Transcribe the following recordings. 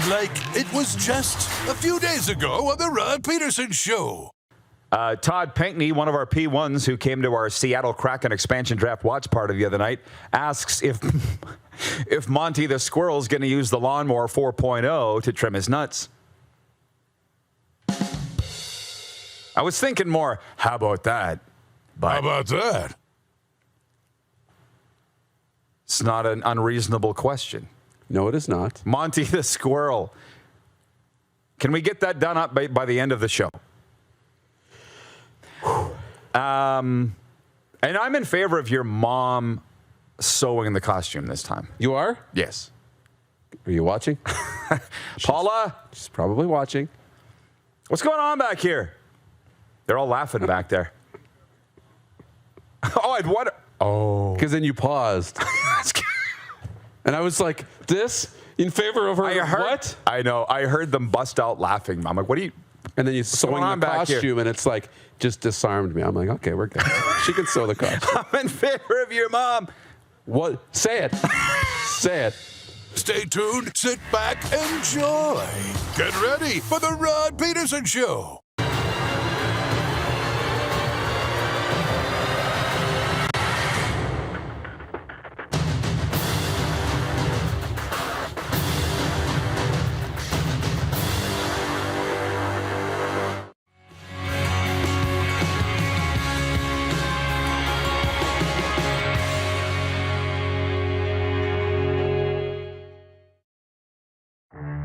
like it was just a few days ago on the Rod Pedersen Show. Todd Pinkney, one of our P1s who came to our Seattle Kraken expansion draft watch party the other night, asks if Monty the Squirrel's going to use the lawnmower 4.0 to trim his nuts. I was thinking more, how about that? But How about that? it's not an unreasonable question. No, it is not. Monty the Squirrel. Can we get that done up by the end of the show? And I'm in favor of your mom sewing the costume this time. You are? Yes. Are you watching? Paula? She's probably watching. What's going on back here? They're all laughing back there. Oh, I'd wonder. Oh. Because then you paused. And I was like, this in favor of her? What? I know. I heard them bust out laughing. I'm like, what are you? And then you sewing the costume, and it's like, just disarmed me. I'm like, okay, we're good. She can sew the costume. I'm in favor of your mom. What? Say it. Say it. Stay tuned, sit back, enjoy. Get ready for the Rod Pedersen Show.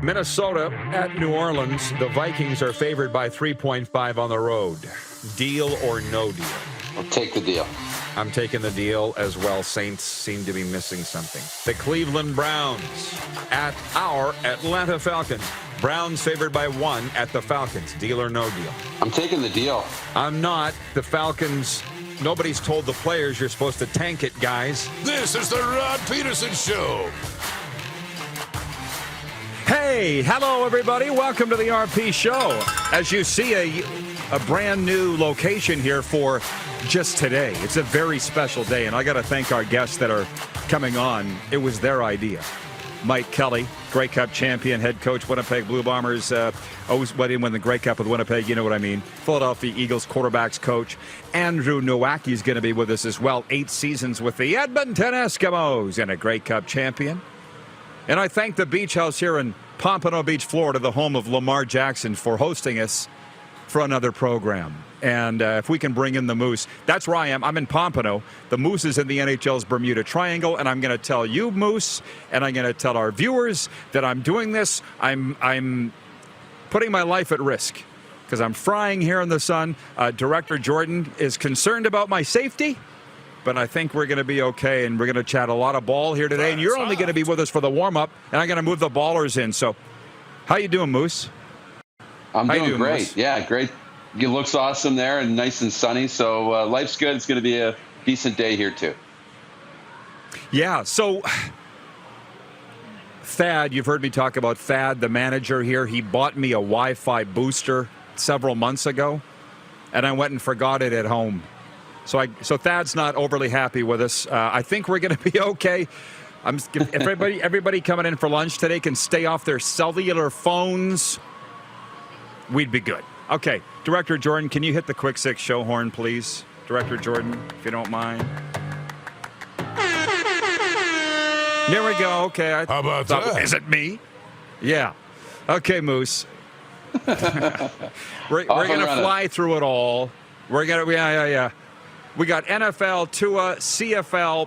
Minnesota at New Orleans. The Vikings are favored by 3.5 on the road. Deal or no deal? I'll take the deal. I'm taking the deal as well. Saints seem to be missing something. The Cleveland Browns at our Atlanta Falcons. Browns favored by 1 at the Falcons. Deal or no deal? I'm taking the deal. I'm not. The Falcons, nobody's told the players you're supposed to tank it, guys. This is the Rod Pedersen Show. Hey, hello everybody. Welcome to the RP Show. As you see, a brand new location here for just today. It's a very special day, and I got to thank our guests that are coming on. It was their idea. Mike Kelly, Grey Cup champion, head coach, Winnipeg Blue Bombers. Always went in when the Grey Cup with Winnipeg, you know what I mean. Philadelphia Eagles quarterbacks coach. Andrew Nowacki is going to be with us as well. 8 seasons with the Edmonton Eskimos and a Grey Cup champion. And I thank the Beach House here in Pompano Beach, Florida, the home of Lamar Jackson, for hosting us for another program. And if we can bring in the Moose, that's where I am. I'm in Pompano. The Moose is in the NHL's Bermuda Triangle, and I'm going to tell you, Moose, and I'm going to tell our viewers that I'm doing this. I'm putting my life at risk because I'm frying here in the sun. Director Jordan is concerned about my safety. But I think we're going to be okay, and we're going to chat a lot of ball here today. And you're only going to be with us for the warm-up, and I'm going to move the ballers in. So how you doing, Moose? I'm doing great. Moose? Yeah, great. It looks awesome there and nice and sunny. So life's good. It's going to be a decent day here, too. Yeah, so Thad, you've heard me talk about Thad, the manager here. He bought me a Wi-Fi booster several months ago, and I went and forgot it at home. So Thad's not overly happy with us. I think we're going to be okay. Everybody coming in for lunch today can stay off their cellular phones. We'd be good. Okay, Director Jordan, can you hit the quick 6 show horn, please? Director Jordan, if you don't mind. There we go. Okay. How about that? Is it me? Yeah. Okay, Moose. we're going to fly through it all. We're going to, yeah. We got NFL, Tua, CFL,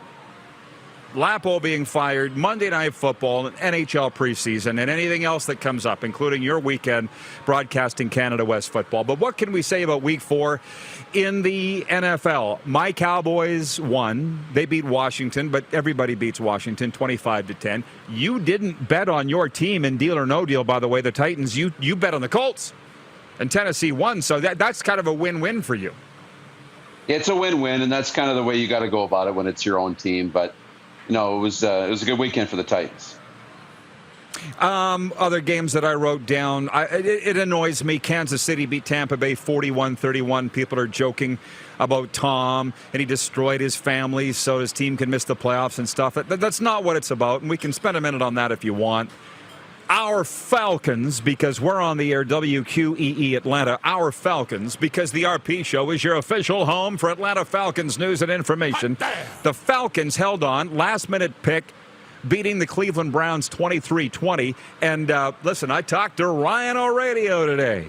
Lapo being fired, Monday Night Football, and NHL preseason, and anything else that comes up, including your weekend broadcasting Canada West football. But what can we say about Week 4 in the NFL? My Cowboys won. They beat Washington, but everybody beats Washington 25-10. You didn't bet on your team in Deal or No Deal, by the way, the Titans. You bet on the Colts, and Tennessee won, so that's kind of a win-win for you. It's a win-win, and that's kind of the way you got to go about it when it's your own team. But, it was a good weekend for the Titans. Other games that I wrote down, it annoys me. Kansas City beat Tampa Bay 41-31. People are joking about Tom, and he destroyed his family so his team can miss the playoffs and stuff. That's not what it's about, and we can spend a minute on that if you want. our Falcons, because we're on the air, WQEE Atlanta, our Falcons, because the RP Show is your official home for Atlanta Falcons news and information. The Falcons held on, last-minute pick, beating the Cleveland Browns 23-20. And listen, I talked to Ryan O'Radio today,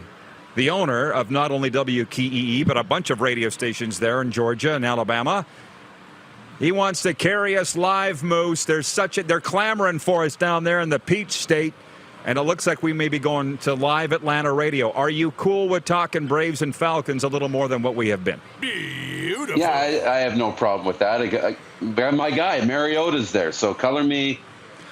the owner of not only WQEE, but a bunch of radio stations there in Georgia and Alabama. He wants to carry us live, Moose. They're clamoring for us down there in the Peach State, and it looks like we may be going to live Atlanta radio. Are you cool with talking Braves and Falcons a little more than what we have been? Beautiful. Yeah, I have no problem with that. My guy, Mariota's there, so color me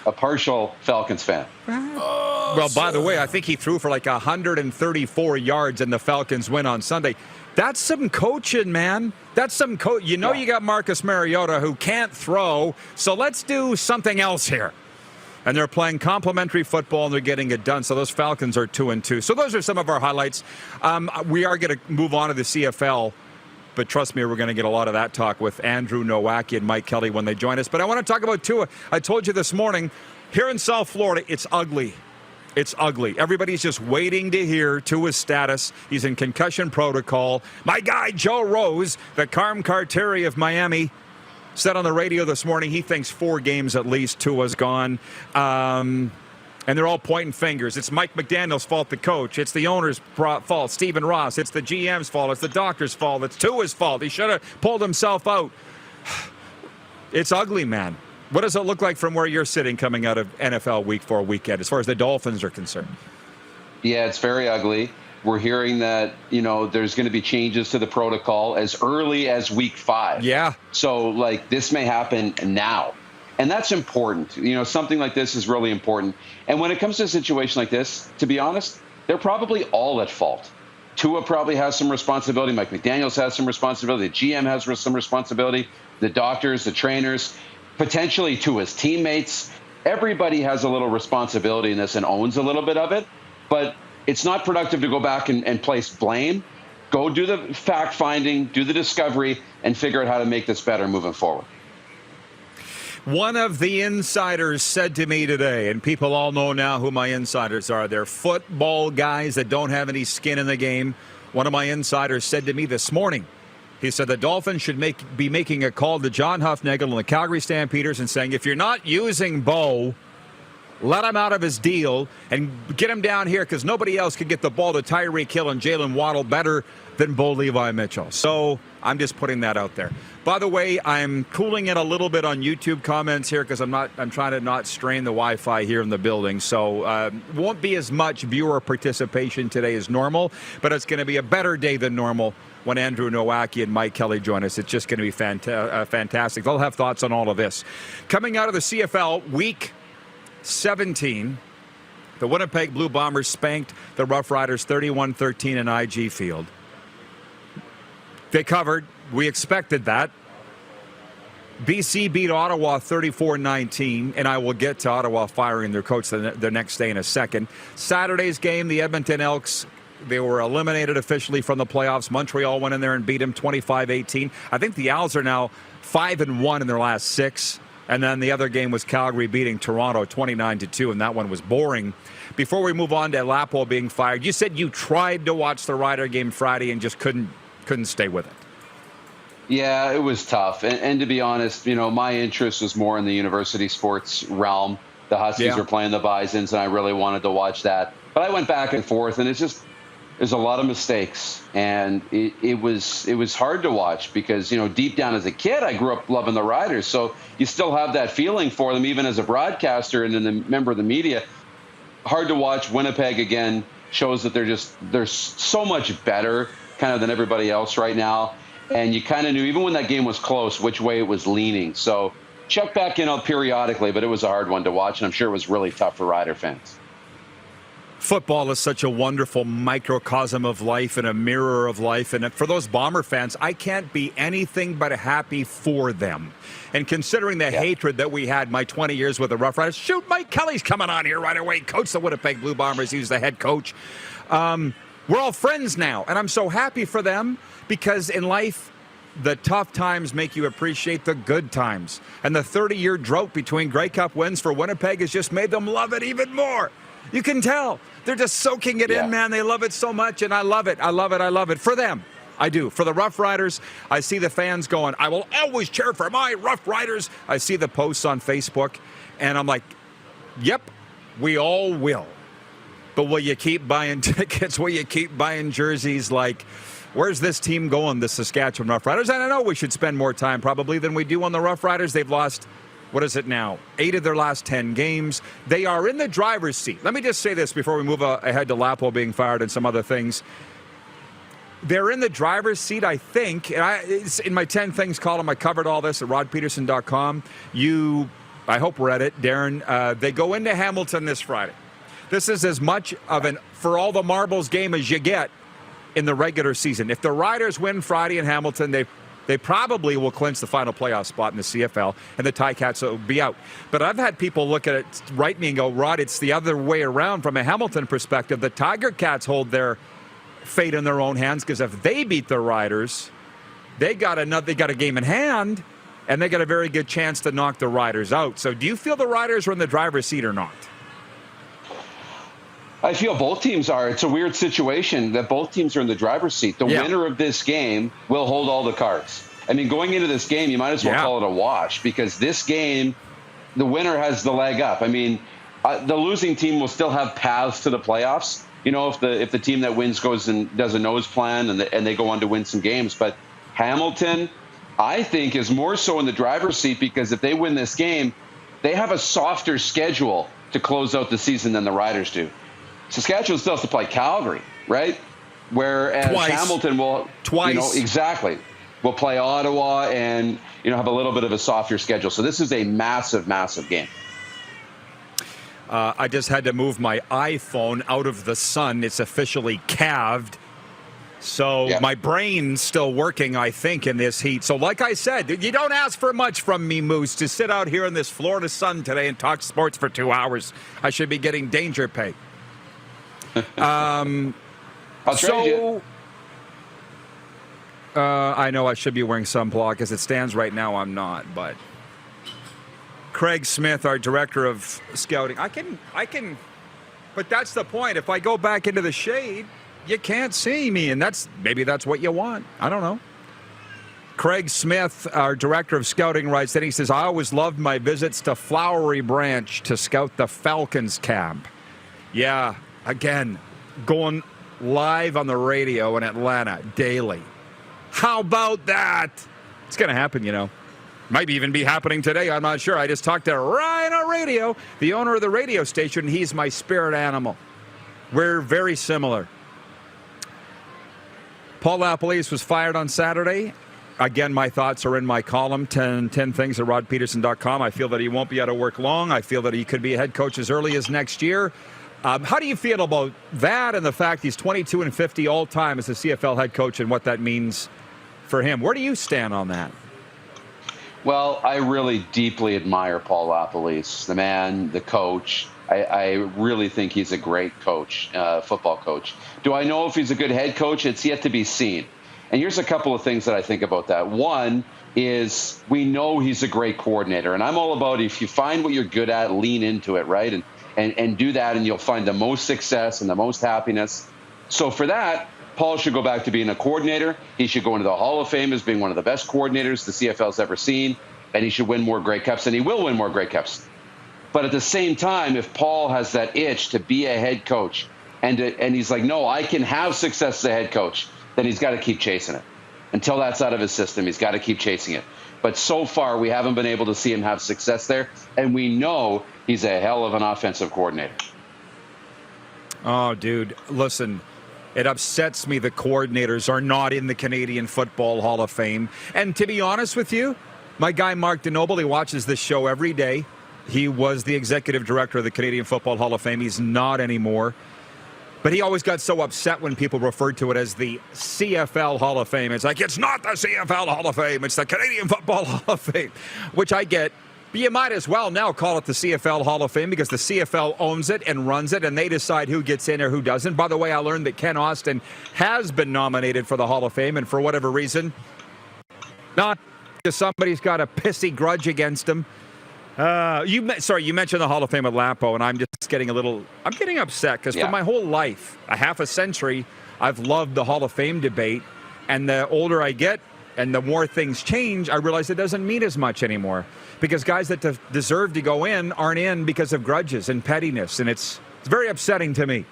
a partial Falcons fan. Well, by the way, I think he threw for like 134 yards in the Falcons win on Sunday. That's some coaching, man. That's some You got Marcus Mariota who can't throw, so let's do something else here. And they're playing complimentary football, and they're getting it done. So those Falcons are 2-2. So those are some of our highlights. We are going to move on to the CFL, but trust me, we're going to get a lot of that talk with Andrew Nowacki and Mike Kelly when they join us. But I want to talk about Tua. I told you this morning, here in South Florida, it's ugly. It's ugly. Everybody's just waiting to hear Tua's status. He's in concussion protocol. My guy, Joe Rose, the Carm Carteri of Miami, said on the radio this morning he thinks 4 games at least Tua's gone. And they're all pointing fingers. It's Mike McDaniel's fault, the coach. It's the owner's fault, Stephen Ross. It's the GM's fault. It's the doctor's fault. It's Tua's fault. He should have pulled himself out. It's ugly, man. What does it look like from where you're sitting coming out of NFL Week 4 weekend as far as the Dolphins are concerned? Yeah, it's very ugly. We're hearing that, there's going to be changes to the protocol as early as week 5. Yeah. So, this may happen now. And that's important. Something like this is really important. And when it comes to a situation like this, to be honest, they're probably all at fault. Tua probably has some responsibility. Mike McDaniels has some responsibility. The GM has some responsibility. The doctors, the trainers, potentially Tua's teammates. Everybody has a little responsibility in this and owns a little bit of it. But it's not productive to go back and place blame. Go do the fact-finding, do the discovery, and figure out how to make this better moving forward. One of the insiders said to me today, and people all know now who my insiders are. They're football guys that don't have any skin in the game. One of my insiders said to me this morning, he said the Dolphins should be making a call to John Huffnagel and the Calgary Stampeders and saying, if you're not using Bo, let him out of his deal and get him down here because nobody else could get the ball to Tyreek Hill and Jalen Waddle better than Bo Levi Mitchell. So I'm just putting that out there. By the way, I'm cooling it a little bit on YouTube comments here because I'm trying to not strain the Wi-Fi here in the building. So won't be as much viewer participation today as normal, but it's going to be a better day than normal when Andrew Nowacki and Mike Kelly join us. It's just going to be fantastic. They'll have thoughts on all of this. Coming out of the CFL, Week 17, the Winnipeg Blue Bombers spanked the Rough Riders 31-13 in IG Field. They covered. We expected that. BC beat Ottawa 34-19, and I will get to Ottawa firing their coach the next day in a second. Saturday's game, the Edmonton Elks, they were eliminated officially from the playoffs. Montreal went in there and beat them 25-18. I think the Owls are now 5-1 in their last 6. And then the other game was Calgary beating Toronto 29-2, and that one was boring. Before we move on to Lapo being fired, you said you tried to watch the Rider game Friday and just couldn't stay with it. Yeah, it was tough. And to be honest, my interest was more in the university sports realm. The Huskies were playing the Bisons, and I really wanted to watch that. But I went back and forth, and there's a lot of mistakes. And it was hard to watch because, deep down as a kid, I grew up loving the Riders. So you still have that feeling for them, even as a broadcaster and a member of the media. Hard to watch. Winnipeg, again, shows that they're so much better kind of than everybody else right now. And you kind of knew, even when that game was close, which way it was leaning. So check back in periodically, but it was a hard one to watch, and I'm sure it was really tough for Rider fans. Football is such a wonderful microcosm of life and a mirror of life. And for those Bomber fans, I can't be anything but happy for them. And considering the hatred that we had my 20 years with the Rough Riders, shoot, Mike Kelly's coming on here right away. Coach the Winnipeg Blue Bombers. He was the head coach. We're all friends now, and I'm so happy for them because in life, the tough times make you appreciate the good times. And the 30-year drought between Grey Cup wins for Winnipeg has just made them love it even more. You can tell. They're just soaking it in, man. They love it so much, and I love it. I love it. I love it. For them, I do. For the Rough Riders, I see the fans going, I will always cheer for my Rough Riders. I see the posts on Facebook, and I'm like, yep, we all will. But will you keep buying tickets? Will you keep buying jerseys? Like, where's this team going, the Saskatchewan Rough Riders? And I know we should spend more time probably than we do on the Rough Riders. They've lost, what is it now, 8 of their last 10 games. They are in the driver's seat. Let me just say this before we move ahead to Lapo being fired and some other things. They're in the driver's seat, I think. And it's in my 10 Things column, I covered all this at rodpeterson.com. You, I hope, read it, Darren. They go into Hamilton this Friday. This is as much of an for all the marbles game as you get in the regular season. If the Riders win Friday in Hamilton, they probably will clinch the final playoff spot in the CFL, and the Ticats will be out. But I've had people look at it, write me and go, Rod, it's the other way around from a Hamilton perspective. The Tiger Cats hold their fate in their own hands, because if they beat the Riders, they got a game in hand, and they got a very good chance to knock the Riders out. So do you feel the Riders are in the driver's seat or not? I feel both teams are. It's a weird situation that both teams are in the driver's seat. The winner of this game will hold all the cards. I mean, going into this game, you might as well call it a wash, because this game, the winner has the leg up. I mean, the losing team will still have paths to the playoffs. You know, if the team that wins goes and does a nose plan and they go on to win some games. But Hamilton, I think, is more so in the driver's seat, because if they win this game, they have a softer schedule to close out the season than the Riders do. Saskatchewan still has to play Calgary, right? Whereas Hamilton will exactly will play Ottawa and have a little bit of a softer schedule. So this is a massive, massive game. I just had to move my iPhone out of the sun. It's officially calved. So my brain's still working, I think, in this heat. So like I said, you don't ask for much from me, Moose, to sit out here in this Florida sun today and talk sports for 2 hours. I should be getting danger pay. I'll trade you. I know I should be wearing sunblock. As it stands right now, I'm not. But Craig Smith, our director of scouting, I can. But that's the point. If I go back into the shade, you can't see me, and maybe that's what you want. I don't know. Craig Smith, our director of scouting, writes that he says, I always loved my visits to Flowery Branch to scout the Falcons camp. Yeah. Again, going live on the radio in Atlanta daily. How about that? It's going to happen, Might even be happening today. I'm not sure. I just talked to Rhino Radio, the owner of the radio station. He's my spirit animal. We're very similar. Paul LaPolice was fired on Saturday. Again, my thoughts are in my column, 10 Things at rodpeterson.com. I feel that he won't be out of work long. I feel that he could be a head coach as early as next year. How do you feel about that and the fact he's 22-50 all time as a CFL head coach and what that means for him? Where do you stand on that? Well, I really deeply admire Paul LaPolice, the man, the coach. I really think he's a great coach, football coach. Do I know if he's a good head coach? It's yet to be seen. And here's a couple of things that I think about that. One is we know he's a great coordinator. And I'm all about if you find what you're good at, lean into it, right? And do that, and you'll find the most success and the most happiness. So for that, Paul should go back to being a coordinator. He should go into the Hall of Fame as being one of the best coordinators the CFL's ever seen, and he should win more Grey Cups, and he will win more Grey Cups. But at the same time, if Paul has that itch to be a head coach, and he's like, no, I can have success as a head coach, then he's got to keep chasing it. Until that's out of his system, he's got to keep chasing it. But so far, we haven't been able to see him have success there, and we know he's a hell of an offensive coordinator. Oh, dude, listen, it upsets me the coordinators are not in the Canadian Football Hall of Fame. And to be honest with you, my guy Mark DeNoble, he watches this show every day. He was the executive director of the Canadian Football Hall of Fame. He's not anymore. But he always got so upset when people referred to it as the CFL Hall of Fame. It's like, it's not the CFL Hall of Fame. It's the Canadian Football Hall of Fame, which I get. But you might as well now call it the CFL Hall of Fame because the CFL owns it and runs it, and they decide who gets in or who doesn't. By the way, I learned that Ken Austin has been nominated for the Hall of Fame, and for whatever reason, not because somebody's got a pissy grudge against him, You mentioned the Hall of Fame with Lapo, and I'm just getting upset because for my whole life, a half a century, I've loved the Hall of Fame debate, and the older I get and the more things change, I realize it doesn't mean as much anymore because guys that deserve to go in aren't in because of grudges and pettiness, and it's very upsetting to me.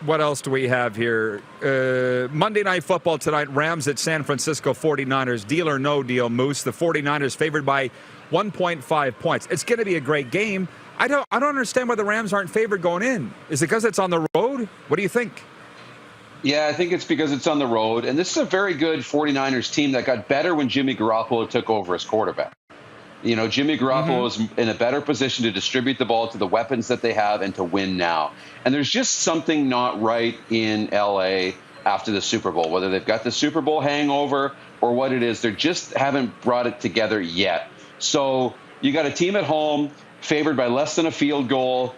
What else do we have here? Monday Night Football tonight, Rams at San Francisco 49ers. Deal or no deal, Moose. The 49ers favored by 1.5 points. It's going to be a great game. I don't understand why the Rams aren't favored going in. Is it because it's on the road? What do you think? Yeah, I think it's because it's on the road. And this is a very good 49ers team that got better when Jimmy Garoppolo took over as quarterback. You know, Jimmy Garoppolo is in a better position to distribute the ball to the weapons that they have and to win now. And there's just something not right in L.A. after the Super Bowl, whether they've got the Super Bowl hangover or what it is. They just haven't brought it together yet. So you got a team at home favored by less than a field goal.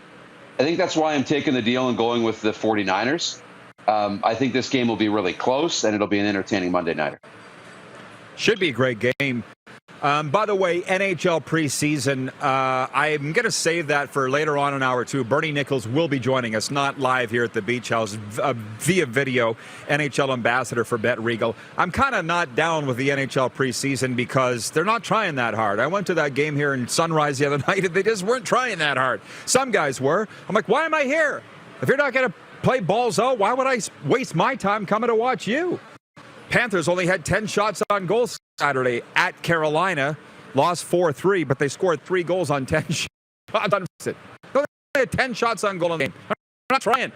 I think that's why I'm taking the deal and going with the 49ers. I think this game will be really close, and it'll be an entertaining Monday nighter. Should be a great game. By the way, NHL preseason, I'm going to save that for later on in hour 2. Bernie Nicholls will be joining us, not live here at the Beach House, via video, NHL ambassador for Regal. I'm kind of not down with the NHL preseason because they're not trying that hard. I went to that game here in Sunrise the other night, and they just weren't trying that hard. Some guys were. I'm like, why am I here? If you're not going to play balls out, why would I waste my time coming to watch you? Panthers only had 10 shots on goal Saturday at Carolina, lost 4-3, but they scored 3 goals on 10 shots. They had 10 shots on goal in the game. They're not trying.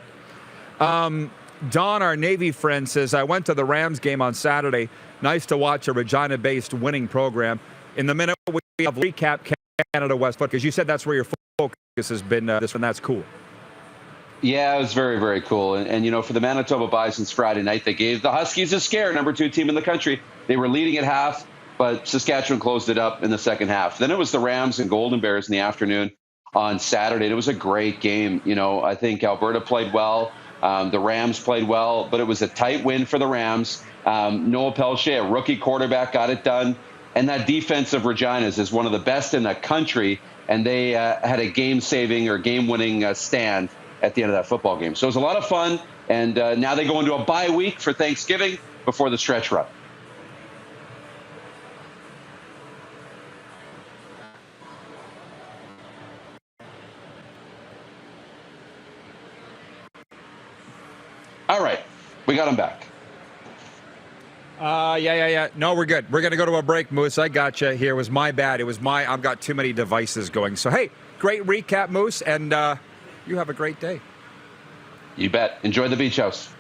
Don, our Navy friend, says, I went to the Rams game on Saturday. Nice to watch a Regina-based winning program. In the minute, we have recap Canada West, because you said that's where your focus has been this one. That's cool. Yeah, it was very, very cool. And, you know, for the Manitoba Bisons Friday night, they gave the Huskies a scare, number 2 team in the country. They were leading at half, but Saskatchewan closed it up in the second half. Then it was the Rams and Golden Bears in the afternoon on Saturday. It was a great game. You know, I think Alberta played well. The Rams played well, but it was a tight win for the Rams. Noah Pelche, a rookie quarterback, got it done. And that defense of Regina's is one of the best in the country, and they had a game-saving or game-winning stand at the end of that football game. So it was a lot of fun, and now they go into a bye week for Thanksgiving before the stretch run. All right, we got them back. Yeah. No, we're good. We're going to go to a break, Moose. I got you here. It was my bad. I've got too many devices going. So, hey, great recap, Moose, and you have a great day. You bet. Enjoy the Beach House.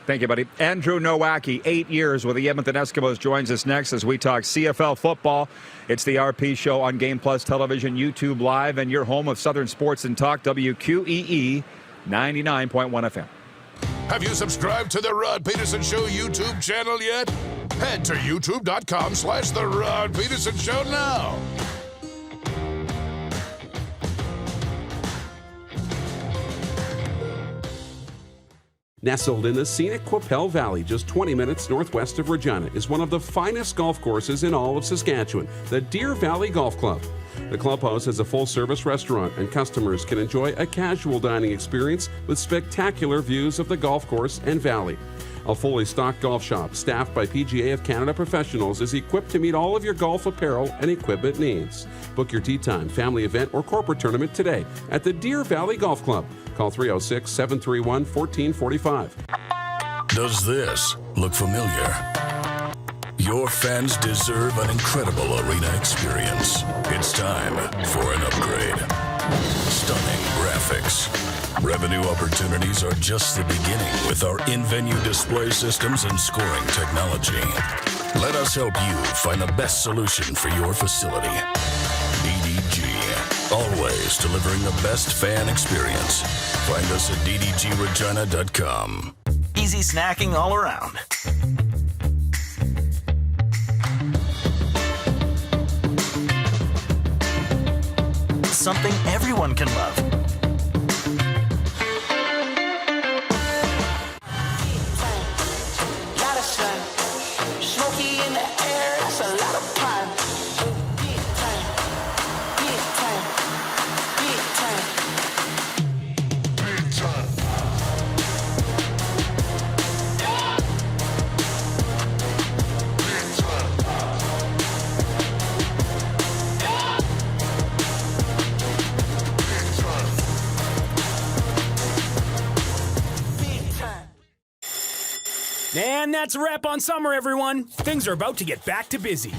Thank you, buddy. Andrew Nowacki, 8 years with the Edmonton Eskimos, joins us next as we talk CFL football. It's the RP Show on Game Plus Television, YouTube Live, and your home of Southern Sports and Talk, WQEE 99.1 FM. Have you subscribed to the Rod Pedersen Show YouTube channel yet? Head to youtube.com/The Rod Pedersen Show now. Nestled in the scenic Qu'Appelle Valley, just 20 minutes northwest of Regina, is one of the finest golf courses in all of Saskatchewan, the Deer Valley Golf Club. The clubhouse has a full-service restaurant, and customers can enjoy a casual dining experience with spectacular views of the golf course and valley. A fully stocked golf shop, staffed by PGA of Canada professionals, is equipped to meet all of your golf apparel and equipment needs. Book your tee time, family event, or corporate tournament today at the Deer Valley Golf Club. Call 306-731-1445. Does this look familiar? Your fans deserve an incredible arena experience. It's time for an upgrade. Stunning graphics. Revenue opportunities are just the beginning with our in-venue display systems and scoring technology. Let us help you find the best solution for your facility. DDG, always delivering the best fan experience. Find us at ddgregina.com. Easy snacking all around. Something everyone can love. And that's a wrap on summer, everyone. Things are about to get back to busy.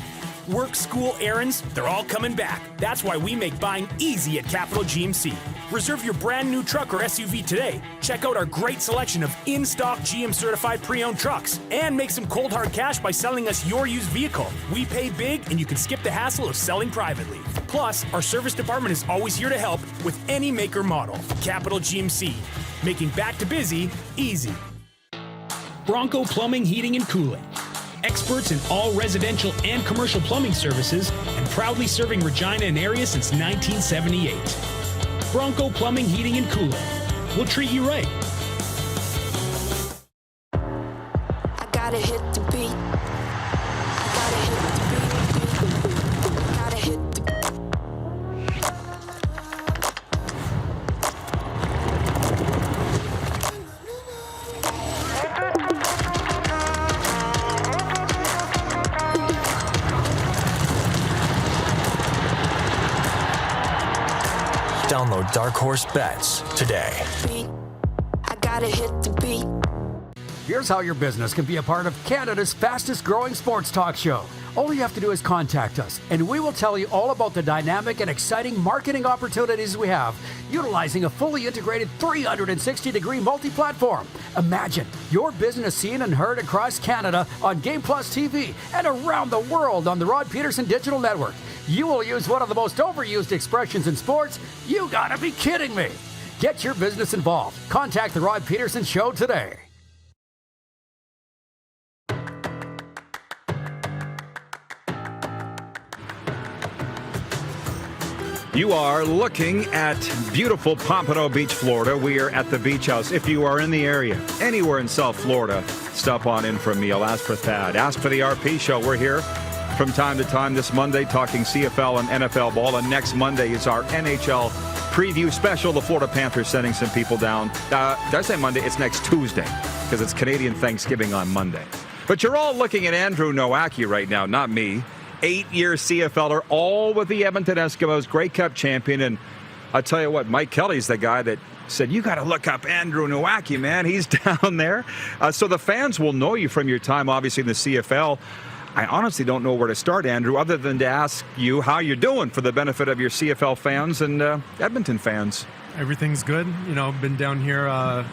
Work, school, errands, they're all coming back. That's why we make buying easy at Capital GMC. Reserve your brand new truck or SUV today. Check out our great selection of in-stock GM-certified pre-owned trucks. And make some cold hard cash by selling us your used vehicle. We pay big, and you can skip the hassle of selling privately. Plus, our service department is always here to help with any make or model. Capital GMC, making back to busy easy. Bronco Plumbing, Heating, and Cooling. Experts in all residential and commercial plumbing services and proudly serving Regina and area since 1978. Bronco Plumbing, Heating, and Cooling. We'll treat you right. I gotta hit the beat. I gotta hit the beat. Gotta hit the Download Dark Horse Bets today. beat. I gotta hit the beat. Here's how your business can be a part of Canada's fastest growing sports talk show. All you have to do is contact us, and we will tell you all about the dynamic and exciting marketing opportunities we have, utilizing a fully integrated 360-degree multi-platform. Imagine your business seen and heard across Canada on Game Plus TV and around the world on the Rod Pedersen Digital Network. You will use one of the most overused expressions in sports. You gotta be kidding me. Get your business involved. Contact the Rod Pedersen Show today. You are looking at beautiful Pompano Beach, Florida. We are at the Beach House. If you are in the area, anywhere in South Florida, stop on in for a meal. Ask for Thad. Ask for the RP Show. We're here from time to time this Monday talking CFL and NFL ball. And next Monday is our NHL preview special. The Florida Panthers sending some people down. Did I say Monday? It's next Tuesday because it's Canadian Thanksgiving on Monday. But you're all looking at Andrew Nowacki right now, not me. 8-year CFLer, all with the Edmonton Eskimos, Grey Cup champion. And I'll tell you what, Mike Kelly's the guy that said, you got to look up Andrew Nowacki, man. He's down there. So the fans will know you from your time, obviously, in the CFL. I honestly don't know where to start, Andrew, other than to ask you how you're doing for the benefit of your CFL fans and Edmonton fans. Everything's good. You know, been down here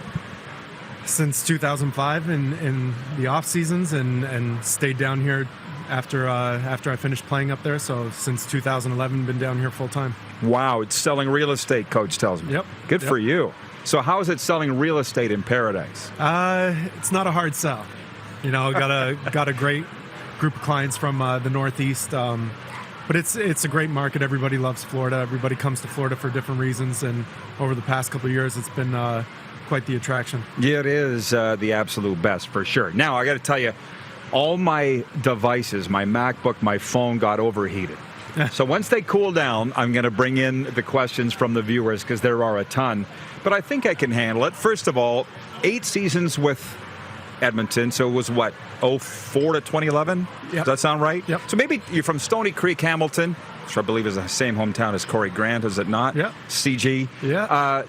since 2005 in the off seasons and stayed down here after I finished playing up there. So since 2011, been down here full time. Wow, it's selling real estate, Coach tells me. Yep. Good for you. So how is it selling real estate in Paradise? It's not a hard sell. You know, got a great group of clients from the Northeast. But it's a great market. Everybody loves Florida. Everybody comes to Florida for different reasons. And over the past couple of years, it's been quite the attraction. Yeah, it is the absolute best for sure. Now, I got to tell you, all my devices, my MacBook, my phone got overheated. So once they cool down, I'm going to bring in the questions from the viewers because there are a ton. But I think I can handle it. First of all, 8 seasons with Edmonton. So it was what, 04 to 2011? Yep. Does that sound right? Yep. So maybe you're from Stony Creek, Hamilton, which I believe is the same hometown as Corey Grant, is it not? Yeah. CG. Yeah.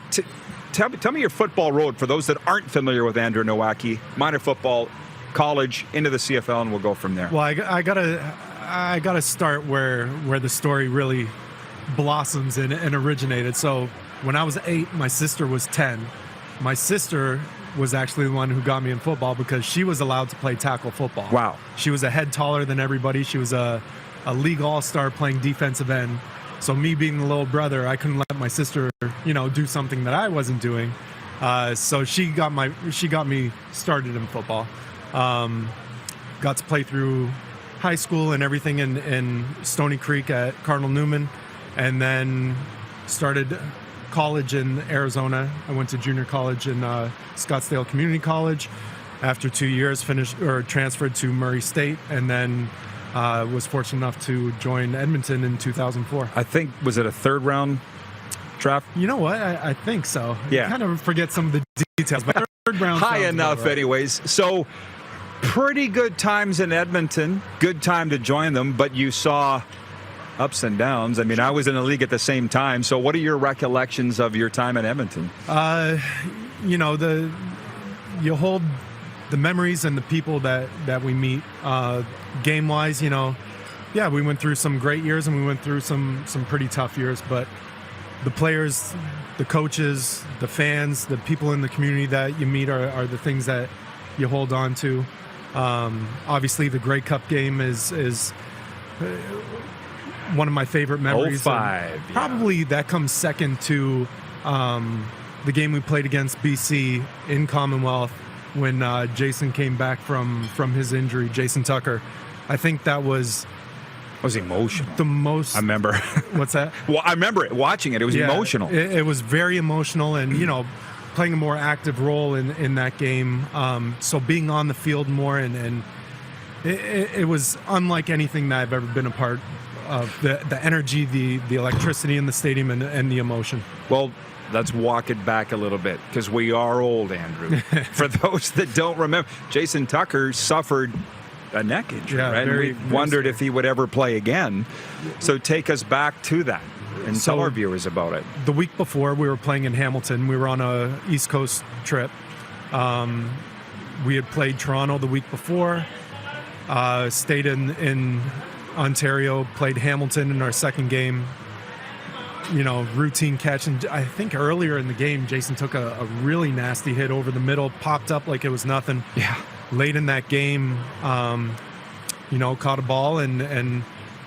Tell me your football road for those that aren't familiar with Andrew Nowacki. Minor football, college, into the CFL, and we'll go from there. Well, I gotta start where the story really blossoms and originated. So when I was 8, my sister was 10. My sister was actually the one who got me in football because she was allowed to play tackle football. Wow. She was a head taller than everybody. She was a league all-star playing defensive end. So me being the little brother, I couldn't let my sister, do something that I wasn't doing. So she got me started in football. Got to play through high school and everything in Stony Creek at Cardinal Newman, and then started college in Arizona. I went to junior college in Scottsdale Community College. After 2 years, transferred to Murray State, and then was fortunate enough to join Edmonton in 2004. I think, was it a third round draft? You know what? I think so. Yeah. I kind of forget some of the details, but third round. High enough, right? Anyways. So pretty good times in Edmonton. Good time to join them, but you saw ups and downs. I mean, I was in the league at the same time. So what are your recollections of your time in Edmonton? You hold the memories and the people that we meet, game-wise, we went through some great years and we went through some pretty tough years, but the players, the coaches, the fans, the people in the community that you meet are the things that you hold on to. Obviously, the Grey Cup game is one of my favorite memories. 05, probably that comes second to the game we played against BC in Commonwealth when Jason came back from his injury, Jason Tucker. I think that was emotional. The most. I remember. What's that? Well, I remember it. Watching it, it was emotional. It was very emotional, and playing a more active role in that game. So being on the field more, and it was unlike anything that I've ever been a part of. The energy, the electricity in the stadium, and the emotion. Well, let's walk it back a little bit because we are old, Andrew. For those that don't remember, Jason Tucker suffered a neck injury, right? Very, we wondered if he would ever play again. So take us back to that and tell our viewers about it. The week before, we were playing in Hamilton. We were on a East Coast trip. We had played Toronto the week before, stayed in Ontario, played Hamilton in our second game. Routine catch. And I think earlier in the game, Jason took a really nasty hit over the middle, popped up like it was nothing. Yeah. Late in that game, caught a ball and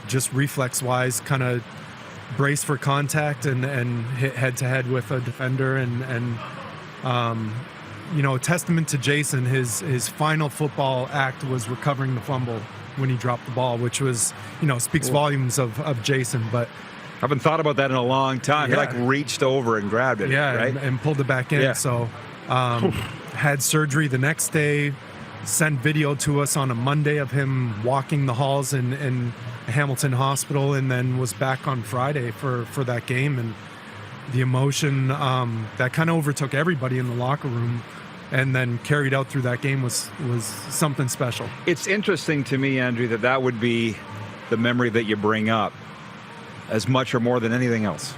just reflex-wise kind of braced for contact and hit head-to-head with a defender. And a testament to Jason, his final football act was recovering the fumble when he dropped the ball, which was, speaks volumes of Jason. But I haven't thought about that in a long time. Yeah. He reached over and grabbed it, right? and pulled it back in. Yeah. So had surgery the next day, sent video to us on a Monday of him walking the halls in Hamilton Hospital, and then was back on Friday for that game. And the emotion that kind of overtook everybody in the locker room and then carried out through that game was something special. It's interesting to me, Andrew, that would be the memory that you bring up as much or more than anything else.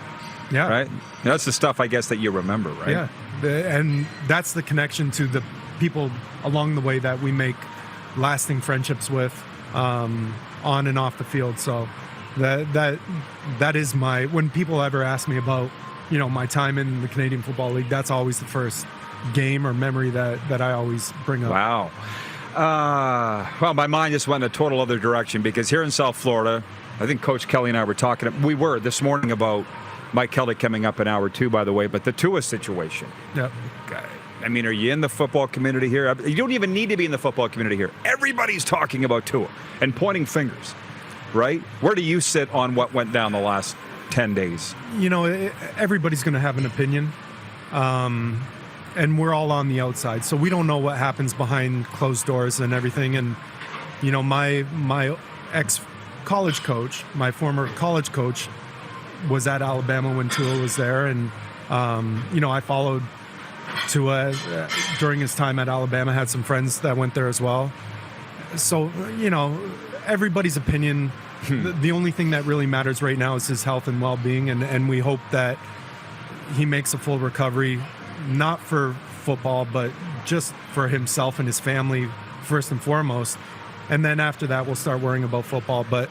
Yeah. Right? That's the stuff, I guess, that you remember, right? Yeah. And that's the connection to the people along the way that we make lasting friendships with on and off the field. So that is when people ever ask me about, my time in the Canadian Football League, that's always the first game or memory that I always bring up. Wow. Well, my mind just went in a total other direction because here in South Florida, I think Coach Kelly and I were talking. We were this morning about Mike Kelly coming up in hour 2, by the way, but the Tua situation. Yep. I mean, are you in the football community here? You don't even need to be in the football community here. Everybody's talking about Tua and pointing fingers, right? Where do you sit on what went down the last 10 days? Everybody's going to have an opinion, and we're all on the outside, so we don't know what happens behind closed doors and everything. And, my ex-college coach, my former college coach, was at Alabama when Tua was there, and, I followed Tua during his time at Alabama, had some friends that went there as well. So, everybody's opinion, the only thing that really matters right now is his health and well-being, and we hope that he makes a full recovery, not for football, but just for himself and his family, first and foremost. And then after that, we'll start worrying about football. But,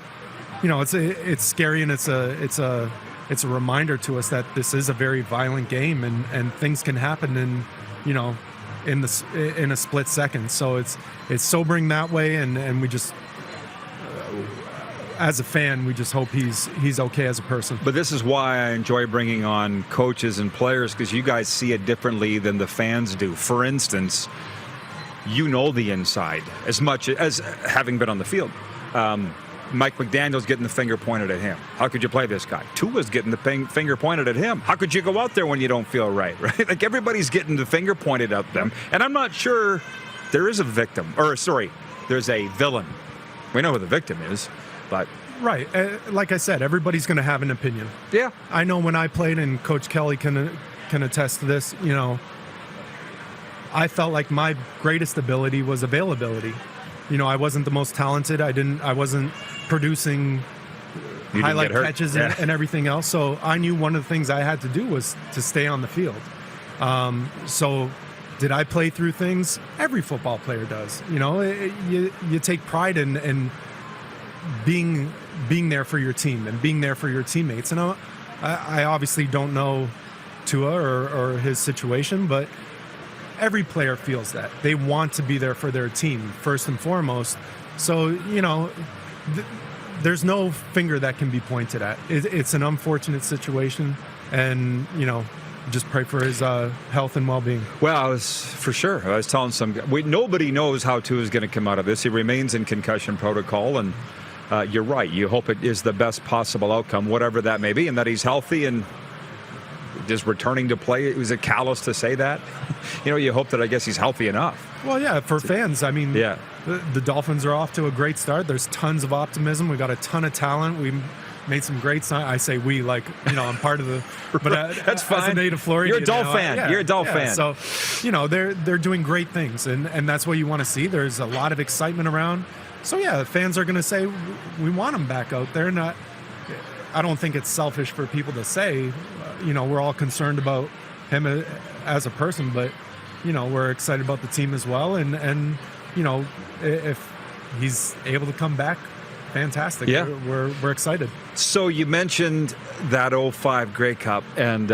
it's scary, and it's a reminder to us that this is a very violent game, and things can happen in a split second. So it's sobering that way, and we just, as a fan, we just hope he's okay as a person. But this is why I enjoy bringing on coaches and players, because you guys see it differently than the fans do. For instance, the inside as much as having been on the field. Mike McDaniel's getting the finger pointed at him. How could you play this guy? Tua's getting the finger pointed at him. How could you go out there when you don't feel right? Like everybody's getting the finger pointed at them. And I'm not sure there is a victim. There's a villain. We know who the victim is, but... Right. Like I said, everybody's going to have an opinion. Yeah. I know when I played, and Coach Kelly can attest to this, I felt like my greatest ability was availability. I wasn't the most talented. I wasn't producing highlight catches and everything else. So I knew one of the things I had to do was to stay on the field. So Did I play through things? Every football player does. You know, you take pride in being there for your team and being there for your teammates. And I obviously don't know Tua or his situation, but every player feels that. They want to be there for their team, first and foremost. So, you know, there's no finger that can be pointed at. It's an unfortunate situation, and, you know, just pray for his health and well-being. Well, I was telling nobody knows how Tua is going to come out of this. He remains in concussion protocol, and you're right. You hope it is the best possible outcome, whatever that may be, and that he's healthy and just returning to play. It was a callous to say that. You know, you hope that, I guess, he's healthy enough. Well, yeah, for fans, I mean, yeah. The Dolphins are off to a great start. There's tons of optimism. We got a ton of talent. We made some great signs. I say we, like, you know, I'm part of the. But that's fine. As a native Floridian, you're a Dolphin fan. Yeah, you're a Dolphin fan. So, you know, they're doing great things, and that's what you want to see. There's a lot of excitement around. So yeah, fans are going to say we want him back out there. I don't think it's selfish for people to say. You know, we're all concerned about him as a person, but, you know, we're excited about the team as well. And you know, if he's able to come back, fantastic. Yeah. We're excited. So you mentioned that 05 Grey Cup, and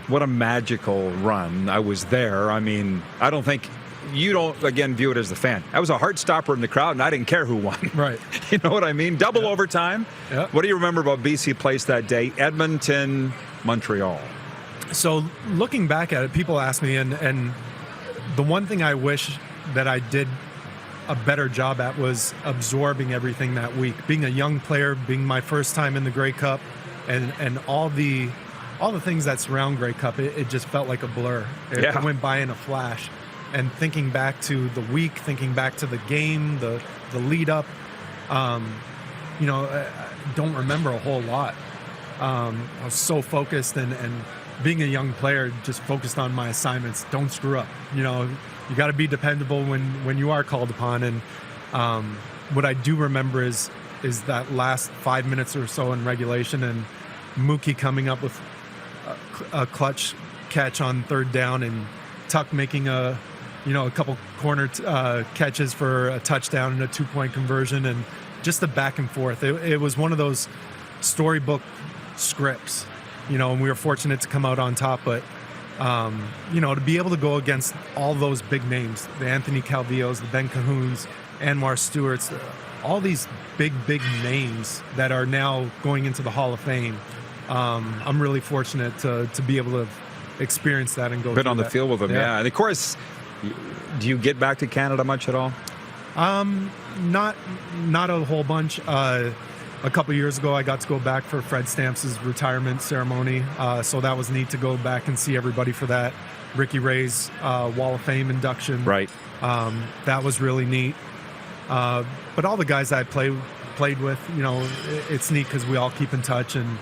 what a magical run. I was there. I mean, I don't think you don't, again, view it as the fan. That was a heart stopper in the crowd, and I didn't care who won. Right. You know what I mean? Double overtime. Yeah. What do you remember about BC Place that day? Edmonton, Montreal. So looking back at it, people ask me, and the one thing I wish that I did a better job at was absorbing everything that week. Being a young player, being my first time in the Grey Cup, and all the things that surround Grey Cup, it just felt like a blur. It went by in a flash. And thinking back to the week, thinking back to the game, the lead up, you know, I don't remember a whole lot. I was so focused, and being a young player, just focused on my assignments. Don't screw up. You know, you got to be dependable when you are called upon. And what I do remember is that last 5 minutes or so in regulation, and Mookie coming up with a clutch catch on third down, and Tuck making a couple corner catches for a touchdown and a 2-point conversion, and just the back and forth. It was one of those storybook scripts, you know, and we were fortunate to come out on top. But, you know, to be able to go against all those big names, the Anthony Calvillos, the Ben Cahoons, Anwar Stewarts, all these big names that are now going into the Hall of Fame. I'm really fortunate to be able to experience that and go been on the field with them. Yeah. And of course, do you get back to Canada much at all? Not a whole bunch. A couple years ago, I got to go back for Fred Stamps' retirement ceremony, so that was neat to go back and see everybody for that. Ricky Ray's Wall of Fame induction. Right. That was really neat. But all the guys I played with, you know, it's neat because we all keep in touch, and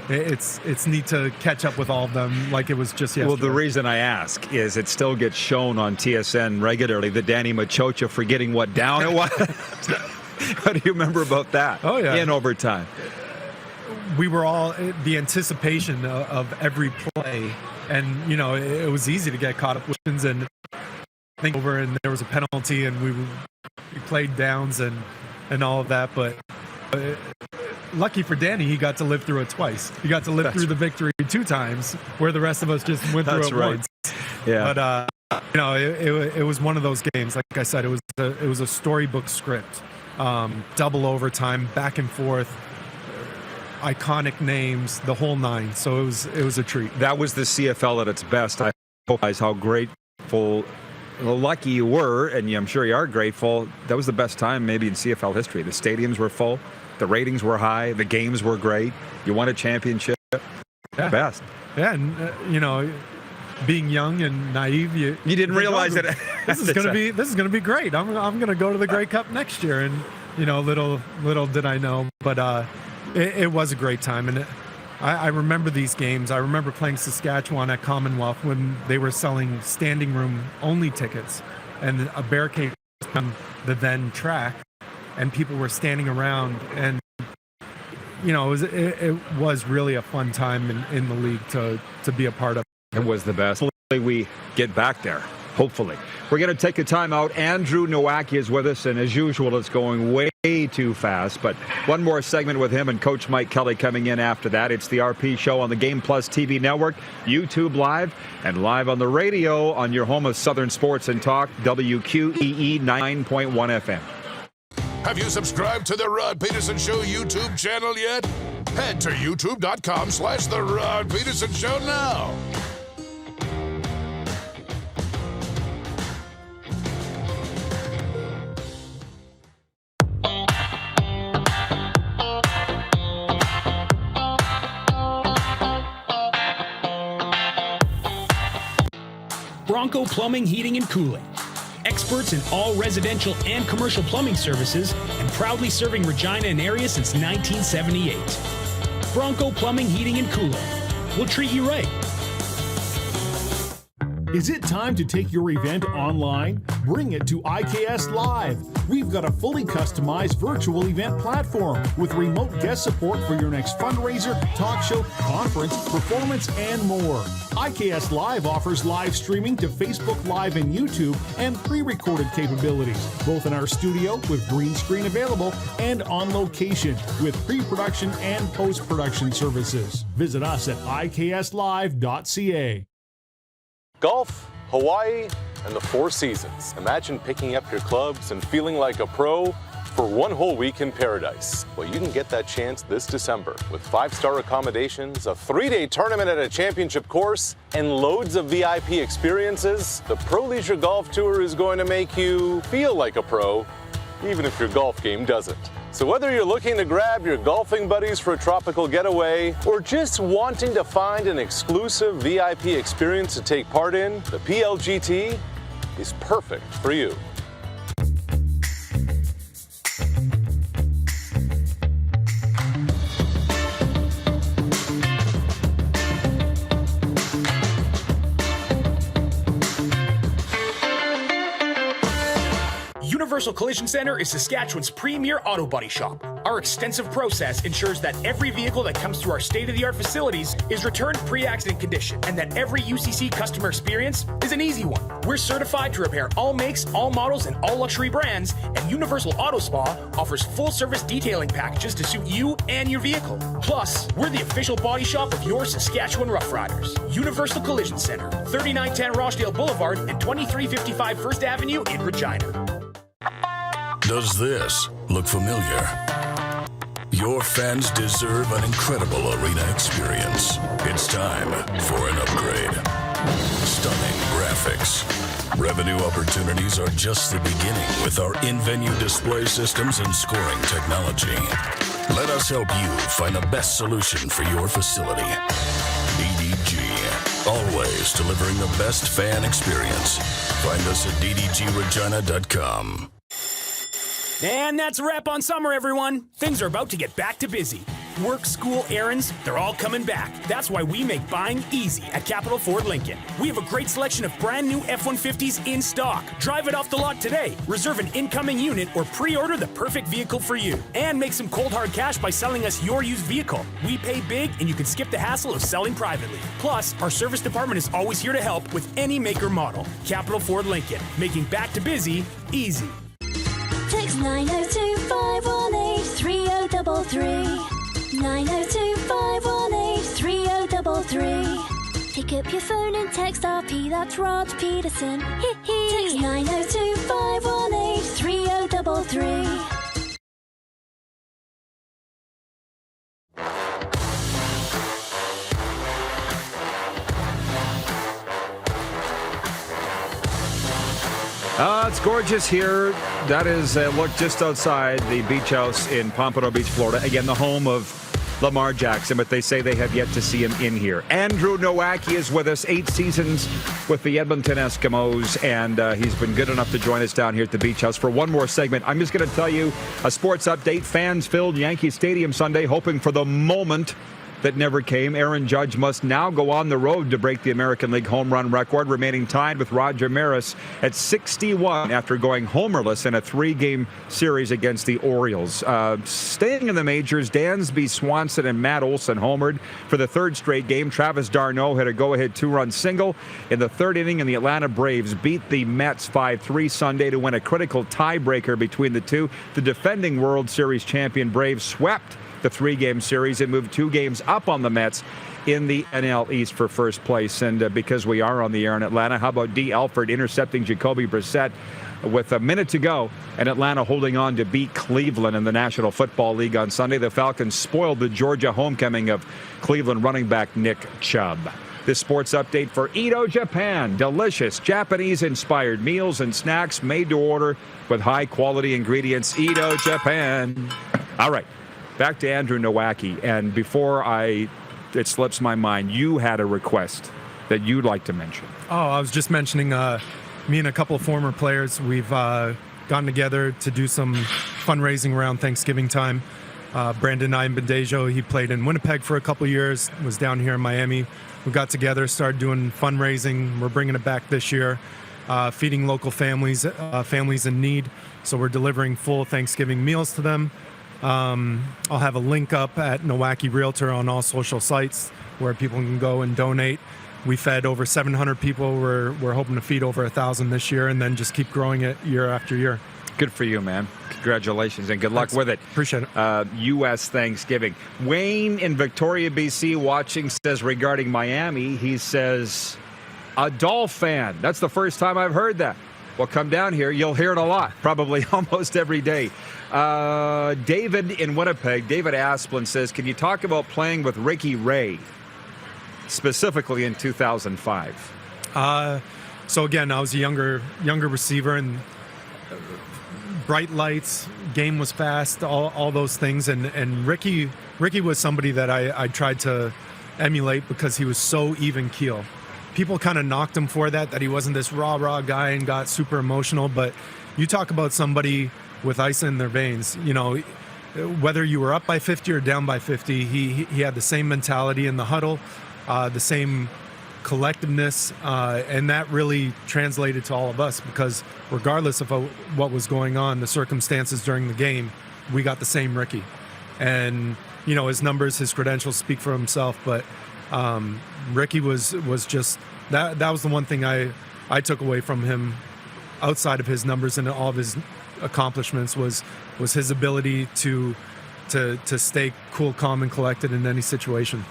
it's neat to catch up with all of them like it was just yesterday. Well, the reason I ask is it still gets shown on TSN regularly, the Danny Machocha forgetting what down it was. What do you remember about that? Oh, yeah. In overtime. We were all, the anticipation of every play, and, you know, it was easy to get caught up with things, and think over, and there was a penalty, and we played downs and all of that, but lucky for Danny, he got to live through it twice. He got to live through the victory 2 times, where the rest of us just went through it once. Yeah. But you know, it was one of those games. Like I said, it was a storybook script, double overtime, back and forth, iconic names, the whole 9. So it was a treat. That was the CFL at its best. I realize how grateful, lucky you were, and I'm sure you are grateful. That was the best time maybe in CFL history. The stadiums were full. The ratings were high. The games were great. You won a championship. Yeah. Best. Yeah, and you know, being young and naive, you didn't realize that this is going to be great. I'm going to go to the Grey Cup next year, and you know, little did I know, but it was a great time, and I remember these games. I remember playing Saskatchewan at Commonwealth when they were selling standing room only tickets, and a barricade on the then track, and people were standing around, and you know, it was really a fun time in the league to be a part of. It was the best. Hopefully we get back there. Hopefully. We're going to take a time out. Andrew Nowacki is with us, and as usual, it's going way too fast. But one more segment with him and Coach Mike Kelly coming in after that. It's the RP Show on the Game Plus TV network, YouTube Live, and live on the radio on your home of Southern Sports and Talk, WQEE 9.1 FM. Have you subscribed to the Rod Pedersen Show YouTube channel yet? Head to youtube.com/The Rod Pedersen Show now. Bronco Plumbing, Heating, and Cooling. Experts in all residential and commercial plumbing services and proudly serving Regina and area since 1978. Bronco Plumbing, Heating, and Cooling. We'll treat you right. Is it time to take your event online? Bring it to IKS Live. We've got a fully customized virtual event platform with remote guest support for your next fundraiser, talk show, conference, performance, and more. IKS Live offers live streaming to Facebook Live and YouTube and pre-recorded capabilities, both in our studio with green screen available and on location with pre-production and post-production services. Visit us at ikslive.ca. Golf, Hawaii, and the Four Seasons. Imagine picking up your clubs and feeling like a pro for one whole week in paradise. Well, you can get that chance this December with 5-star accommodations, a 3-day tournament at a championship course, and loads of VIP experiences. The Pro Leisure Golf Tour is going to make you feel like a pro, even if your golf game doesn't. So whether you're looking to grab your golfing buddies for a tropical getaway or just wanting to find an exclusive VIP experience to take part in, the PLGT is perfect for you. Universal Collision Center is Saskatchewan's premier auto body shop. Our extensive process ensures that every vehicle that comes through our state-of-the-art facilities is returned pre-accident condition, and that every UCC customer experience is an easy one. We're certified to repair all makes, all models, and all luxury brands, and Universal Auto Spa offers full-service detailing packages to suit you and your vehicle. Plus, we're the official body shop of your Saskatchewan Rough Riders. Universal Collision Center, 3910 Rochdale Boulevard and 2355 First Avenue in Regina. Does this look familiar? Your fans deserve an incredible arena experience. It's time for an upgrade. Stunning graphics. Revenue opportunities are just the beginning with our in-venue display systems and scoring technology. Let us help you find the best solution for your facility. DDG. Always delivering the best fan experience. Find us at ddgregina.com. And that's a wrap on summer, everyone. Things are about to get back to busy. Work, school, errands, they're all coming back. That's why we make buying easy at Capital Ford Lincoln. We have a great selection of brand new F-150s in stock. Drive it off the lot today. Reserve an incoming unit or pre-order the perfect vehicle for you. And make some cold hard cash by selling us your used vehicle. We pay big and you can skip the hassle of selling privately. Plus, our service department is always here to help with any make or model. Capital Ford Lincoln, making back to busy easy. Text 902-518-3033. 902-518-3033. Pick up your phone and text RP, that's Rod Pedersen. Text 902-518-3033. It's gorgeous here. That is a look just outside the beach house in Pompano Beach, Florida. Again, the home of Lamar Jackson, but they say they have yet to see him in here. Andrew Nowacki is with us, 8 seasons with the Edmonton Eskimos, and he's been good enough to join us down here at the beach house for one more segment. I'm just going to tell you a sports update. Fans filled Yankee Stadium Sunday, hoping for the moment that never came. Aaron Judge must now go on the road to break the American League home run record, remaining tied with Roger Maris at 61 after going homerless in a 3-game series against the Orioles. Staying in the majors, Dansby Swanson and Matt Olson homered for the 3rd straight game. Travis d'Arnaud hit a go-ahead 2-run single in the 3rd inning, and the Atlanta Braves beat the Mets 5-3 Sunday to win a critical tiebreaker between the two. The defending World Series champion Braves swept the 3-game series and moved 2 games up on the Mets in the NL East for first place. And because we are on the air in Atlanta, how about D. Alford intercepting Jacoby Brissett with a minute to go, and Atlanta holding on to beat Cleveland in the National Football League on Sunday. The Falcons spoiled the Georgia homecoming of Cleveland running back Nick Chubb. This sports update for Edo Japan. Delicious Japanese-inspired meals and snacks made to order with high-quality ingredients. Edo Japan. All right. Back to Andrew Nowacki, and before it slips my mind, you had a request that you'd like to mention. Oh, I was just mentioning me and a couple of former players, we've gotten together to do some fundraising around Thanksgiving time. Brandon Iambandejo, he played in Winnipeg for a couple of years, was down here in Miami. We got together, started doing fundraising. We're bringing it back this year, feeding local families in need. So we're delivering full Thanksgiving meals to them. I'll have a link up at Nowacki Realtor on all social sites where people can go and donate. We fed over 700 people. We're hoping to feed over 1,000 this year, and then just keep growing it year after year. Good for you, man. Congratulations, and good luck with it. Appreciate it. U.S. Thanksgiving. Wayne in Victoria, BC, watching, says regarding Miami, he says, a Dolph fan. That's the first time I've heard that. Well, come down here. You'll hear it a lot, probably almost every day. David in Winnipeg, David Asplin says, can you talk about playing with Ricky Ray, specifically in 2005? So again, I was a younger receiver, and bright lights, game was fast, all those things. And Ricky was somebody that I tried to emulate because he was so even keel. People kind of knocked him for that he wasn't this raw guy and got super emotional. But you talk about somebody with ice in their veins, you know, whether you were up by 50 or down by 50, he had the same mentality in the huddle, the same collectiveness, and that really translated to all of us, because regardless of what was going on, the circumstances during the game, we got the same Ricky. And, you know, his numbers, his credentials speak for himself, but Ricky was just that was the one thing I took away from him outside of his numbers and all of his accomplishments was his ability to stay cool, calm, and collected in any situation.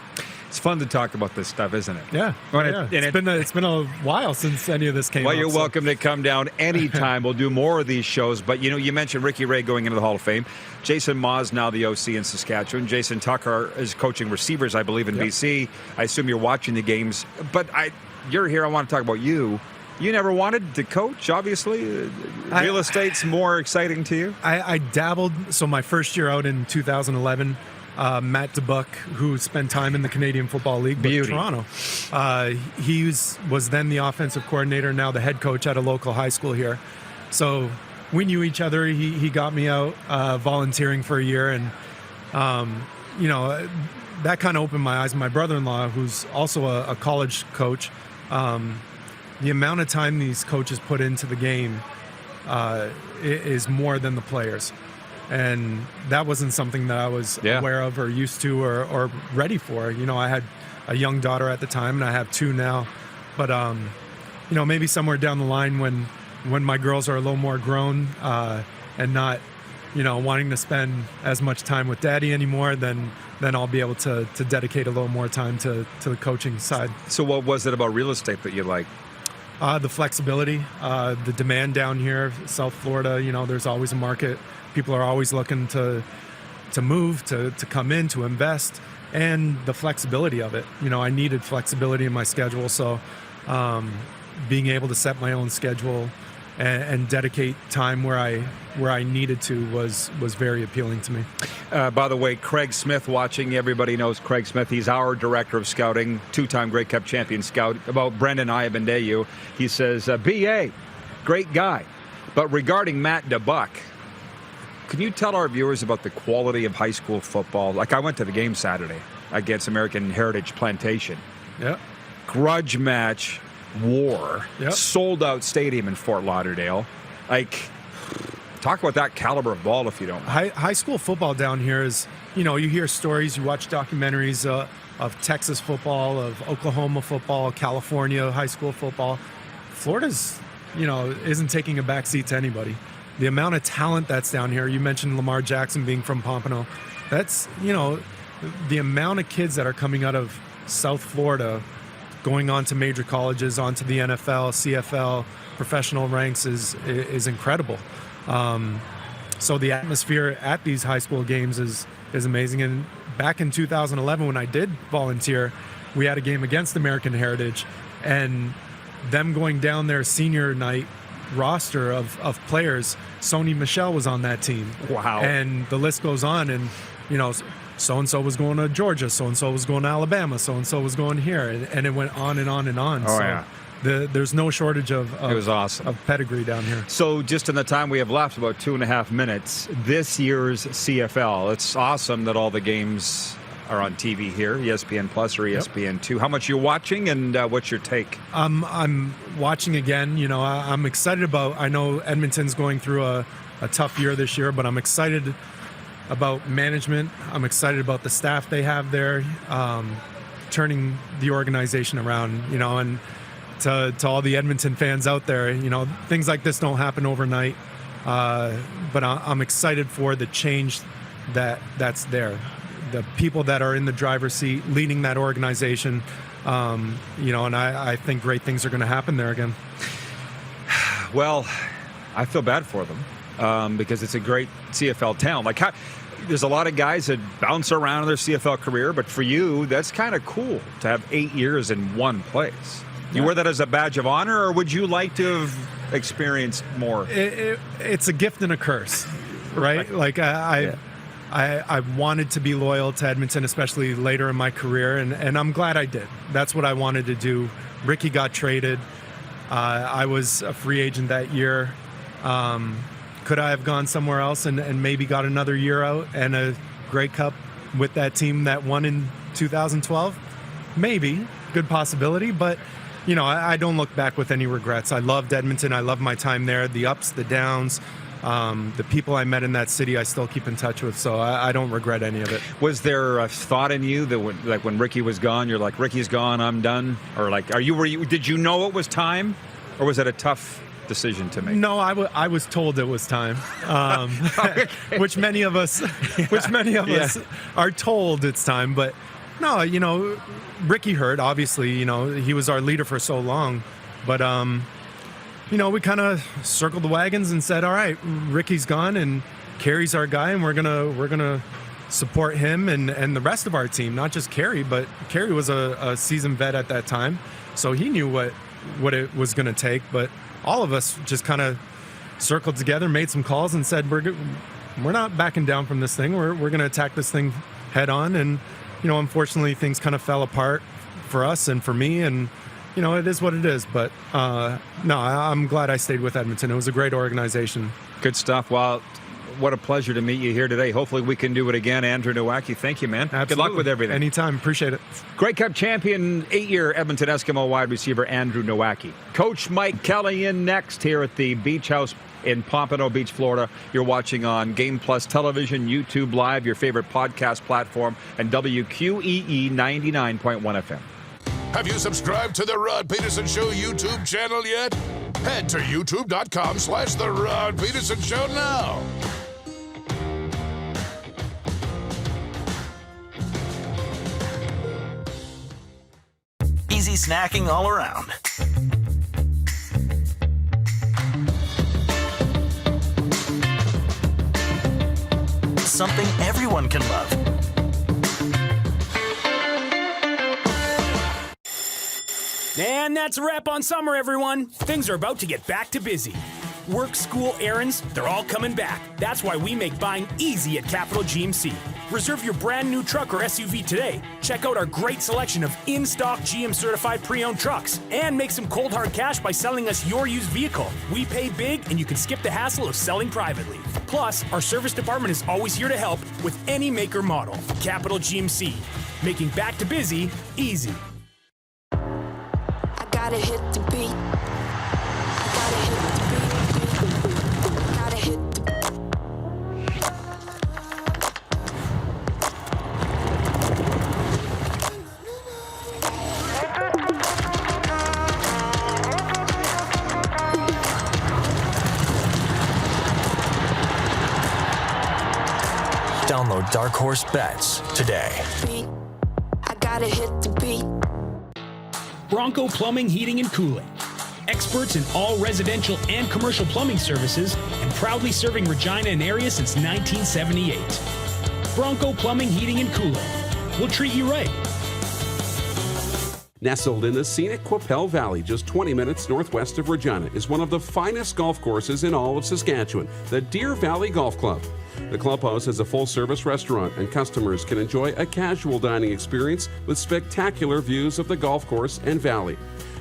It's fun to talk about this stuff, isn't it? Yeah. It's been a while since any of this came out. Well, you're welcome to come down anytime. We'll do more of these shows. But, you know, you mentioned Ricky Ray going into the Hall of Fame. Jason Ma's now the OC in Saskatchewan. Jason Tucker is coaching receivers, I believe, in BC. I assume you're watching the games. But you're here. I want to talk about you. You never wanted to coach, obviously. Real estate's more exciting to you? I dabbled. So my first year out in 2011, Matt DeBuck, who spent time in the Canadian Football League with Toronto. He was then the offensive coordinator, now the head coach at a local high school here. So we knew each other. He got me out volunteering for a year, and you know, that kind of opened my eyes. My brother-in-law, who's also a college coach, the amount of time these coaches put into the game is more than the players. And that wasn't something that I was aware of or used to or ready for. You know, I had a young daughter at the time, and I have two now. But, you know, maybe somewhere down the line when my girls are a little more grown and not, you know, wanting to spend as much time with daddy anymore, then I'll be able to dedicate a little more time to the coaching side. So what was it about real estate that you liked? The flexibility, the demand down here, South Florida, you know, there's always a market. People are always looking to move, to come in, to invest, and the flexibility of it. You know, I needed flexibility in my schedule, so being able to set my own schedule and dedicate time where I needed to was very appealing to me. By the way, Craig Smith watching. Everybody knows Craig Smith. He's our director of scouting, two-time Grey Cup champion scout. About Brendan Iambandejo, he says, B.A., great guy. But regarding Matt DeBuck, can you tell our viewers about the quality of high school football? Like, I went to the game Saturday. against American Heritage Plantation. Yep. Grudge match, war, Yep. sold out stadium in Fort Lauderdale. Like, talk about that caliber of ball if you don't. High school football down here is, you hear stories, you watch documentaries of Texas football, of Oklahoma football, California high school football. Florida's, isn't taking a backseat to anybody. The amount of talent that's down here, you mentioned Lamar Jackson being from Pompano. That's, the amount of kids that are coming out of South Florida, going on to major colleges, onto the NFL, CFL, professional ranks is incredible. So the atmosphere at these high school games is amazing. And back in 2011, when I did volunteer, we had a game against American Heritage, and them going down their senior night roster of players, Sony Michel was on that team. Wow. And the list goes on, and so-and-so was going to Georgia, so-and-so was going to Alabama, so-and-so was going here, and it went on and on and on. Oh, yeah. There's no shortage of it was awesome. of pedigree down here. So just in the time we have left, about 2.5 minutes, this year's CFL, it's awesome that all the games are on TV here, ESPN Plus or ESPN2. How much you're watching, and what's your take? I'm watching again. I'm excited about, I know Edmonton's going through a tough year this year, but I'm excited about management. I'm excited about the staff they have there, turning the organization around, and to all the Edmonton fans out there, things like this don't happen overnight, but I'm excited for the change that's there. The people that are in the driver's seat leading that organization, and I think great things are going to happen there again. Well, I feel bad for them because it's a great CFL town. There's a lot of guys that bounce around in their CFL career, but for you, that's kind of cool to have 8 years in one place. You wear that as a badge of honor, or would you like to have experienced more? It's a gift and a curse, right? Like I wanted to be loyal to Edmonton, especially later in my career, and I'm glad I did. That's what I wanted to do. Ricky got traded. I was a free agent that year. Could I have gone somewhere else and maybe got another year out and a Grey Cup with that team that won in 2012? Maybe. Good possibility, but I don't look back with any regrets. I loved Edmonton. I loved my time there, the ups, the downs. The people I met in that city, I still keep in touch with, so I don't regret any of it. Was there a thought in you that when Ricky was gone, you're like, Ricky's gone, I'm done? Or did you know it was time? Or was it a tough decision to make? No, I was told it was time, which many of us are told it's time. But no, Ricky hurt. Obviously, he was our leader for so long. But we kind of circled the wagons and said, all right, Ricky's gone and Kerry's our guy, and we're gonna support him and the rest of our team. Not just Kerry, but Kerry was a seasoned vet at that time, so he knew what it was going to take. But all of us just kind of circled together, made some calls, and said we're not backing down from this thing. We're going to attack this thing head on. And unfortunately, things kind of fell apart for us and for me. And it is what it is. But no, I'm glad I stayed with Edmonton. It was a great organization. Good stuff. Well, what a pleasure to meet you here today. Hopefully we can do it again. Andrew Nowacki, thank you, man. Absolutely. Good luck with everything. Anytime. Appreciate it. Grey Cup champion, 8-year Edmonton Eskimo wide receiver Andrew Nowacki. Coach Mike Kelly in next here at the Beach House in Pompano Beach, Florida. You're watching on Game Plus Television, YouTube Live, your favorite podcast platform, and WQEE 99.1 FM. Have you subscribed to the Rod Pedersen Show YouTube channel yet? Head to youtube.com/The Rod Pedersen Show now. Easy snacking all around. Something everyone can love. And that's a wrap on summer, everyone. Things are about to get back to busy. Work, school, errands, they're all coming back. That's why we make buying easy at Capital GMC. Reserve your brand new truck or SUV today. Check out our great selection of in-stock GM-certified pre-owned trucks. And make some cold hard cash by selling us your used vehicle. We pay big, and you can skip the hassle of selling privately. Plus, our service department is always here to help with any make or model. Capital GMC. making back to busy easy. I gotta hit the beat. I gotta hit the beat. I gotta hit the Download Dark Horse Bets today. beat. I gotta hit the beat. Bronco Plumbing, Heating, and Cooling. Experts in all residential and commercial plumbing services and proudly serving Regina and area since 1978. Bronco Plumbing, Heating, and Cooling. We'll treat you right. Nestled in the scenic Qu'Appelle Valley, just 20 minutes northwest of Regina, is one of the finest golf courses in all of Saskatchewan, the Deer Valley Golf Club. The clubhouse has a full-service restaurant, and customers can enjoy a casual dining experience with spectacular views of the golf course and valley.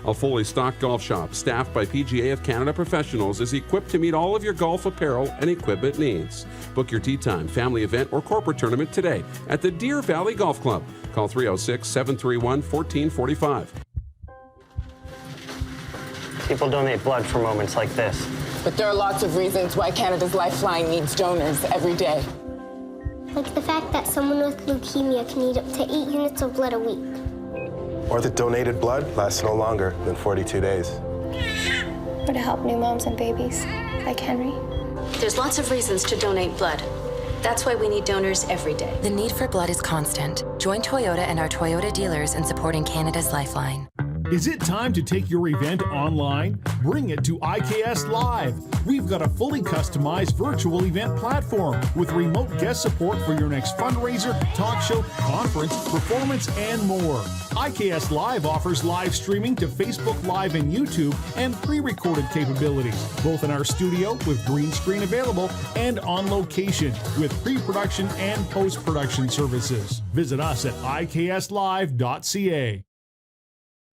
A fully stocked golf shop, staffed by PGA of Canada professionals, is equipped to meet all of your golf apparel and equipment needs. Book your tee time, family event, or corporate tournament today at the Deer Valley Golf Club. Call 306-731-1445. People donate blood for moments like this. But there are lots of reasons why Canada's Lifeline needs donors every day. Like the fact that someone with leukemia can need up to 8 units of blood a week. Or that donated blood lasts no longer than 42 days. Or to help new moms and babies, like Henry. There's lots of reasons to donate blood. That's why we need donors every day. The need for blood is constant. Join Toyota and our Toyota dealers in supporting Canada's Lifeline. Is it time to take your event online? Bring it to IKS Live. We've got a fully customized virtual event platform with remote guest support for your next fundraiser, talk show, conference, performance, and more. IKS Live offers live streaming to Facebook Live and YouTube and pre-recorded capabilities, both in our studio with green screen available and on location with pre-production and post-production services. Visit us at ikslive.ca.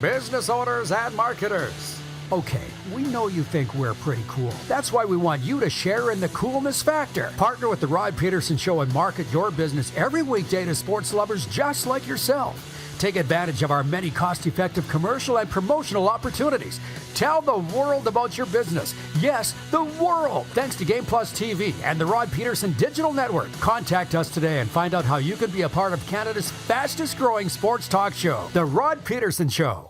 Business owners and marketers. Okay, we know you think we're pretty cool. That's why we want you to share in the coolness factor. Partner with the Rod Pedersen Show and market your business every weekday to sports lovers just like yourself. Take advantage of our many cost-effective commercial and promotional opportunities. Tell the world about your business. Yes, the world. Thanks to Game Plus TV and the Rod Pedersen Digital Network. Contact us today and find out how you can be a part of Canada's fastest-growing sports talk show, The Rod Pedersen Show.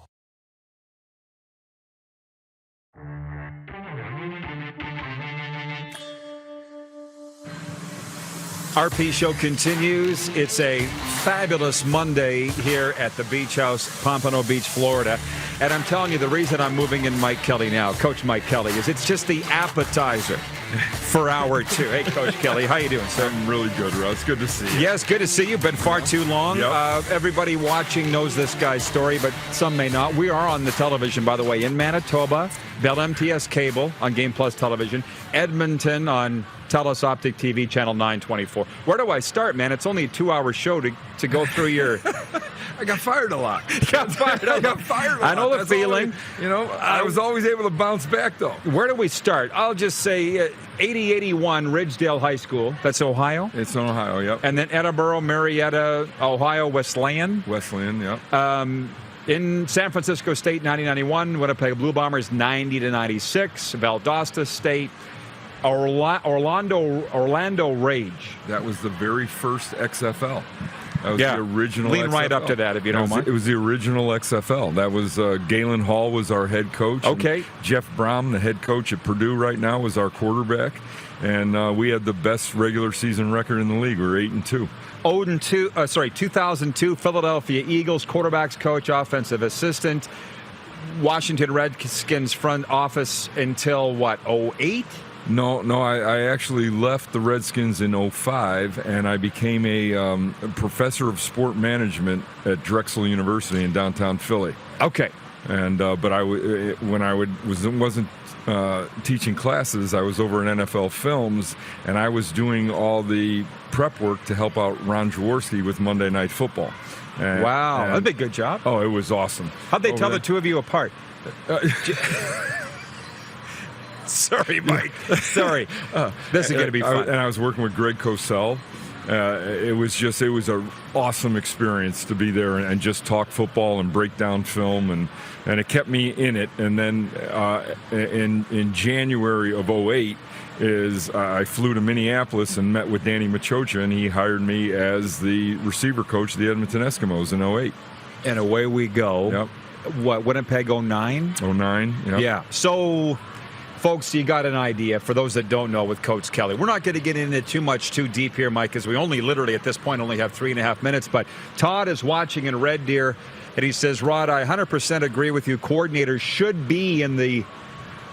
RP Show continues. It's a fabulous Monday here at the Beach House, Pompano Beach, Florida. And I'm telling you, the reason I'm moving in Mike Kelly now, Coach Mike Kelly, is it's just the appetizer for hour two. Hey, Coach Kelly, how you doing, sir? I'm really good, Russ. Good to see you. Yes, good to see you. Been far too long. Yep. Everybody watching knows this guy's story, but some may not. We are on the television, by the way, in Manitoba, Bell MTS Cable on Game Plus Television, Edmonton on Telus Optic TV, Channel 924. Where do I start, man? It's only a 2-hour show to go through your... I got fired a lot. I got fired a lot. I know the feeling. I was always able to bounce back, though. Where do we start? I'll just say 8081 Ridgedale High School. That's Ohio? It's in Ohio, yep. And then Edinburgh, Marietta, Ohio, Wesleyan. Wesleyan, yep. In San Francisco State, 90-91. Winnipeg Blue Bombers, 90-96. Valdosta State. Orlando Rage. That was the very first XFL. That was the original Lean XFL. right up to that, if you don't mind. It was the original XFL. That was Galen Hall was our head coach. Okay. Jeff Brom, the head coach at Purdue right now, was our quarterback. And we had the best regular season record in the league. We were 8-2. 2002, Philadelphia Eagles, quarterbacks coach, offensive assistant. Washington Redskins front office until, 08? No, I actually left the Redskins in 2005, and I became a professor of sport management at Drexel University in downtown Philly. Okay. And but when I wasn't teaching classes, I was over in NFL Films, and I was doing all the prep work to help out Ron Jaworski with Monday Night Football. Wow, that'd be a good job. Oh, it was awesome. How'd they tell the two of you apart? Sorry, Mike. Sorry. This is going to be fun. And I was working with Greg Cosell it was an awesome experience to be there and just talk football and break down film, and it kept me in it. And then in January of 2008 I flew to Minneapolis and met with Danny Machocha, and he hired me as the receiver coach of the Edmonton Eskimos in 2008. And away we go. Yep. What, Winnipeg 09? 09, yep. Yeah. So, folks, you got an idea. For those that don't know, with Coach Kelly, we're not going to get into too deep here, Mike, because we only literally at this point only have 3.5 minutes. But Todd is watching in Red Deer, and he says, Rod, I 100% agree with you. Coordinators should be in the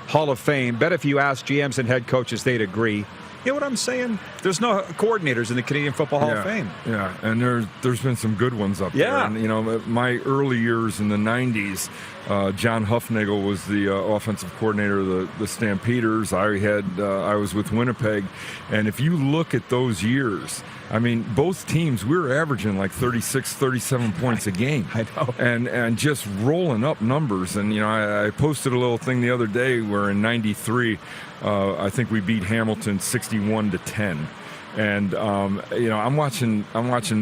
Hall of Fame. Bet if you ask GMs and head coaches, they'd agree. You know what I'm saying? There's no coordinators in the Canadian Football Hall of Fame. Yeah, and there's been some good ones up there. And, you know, my early years in the 90s, John Huffnagel was the offensive coordinator of the Stampeders. I was with Winnipeg. And if you look at those years, I mean, both teams, we were averaging like 36, 37 points a game. I know. And just rolling up numbers. And, you know, I posted a little thing the other day where in 93, I think we beat Hamilton 61-10. And, you know, I'm watching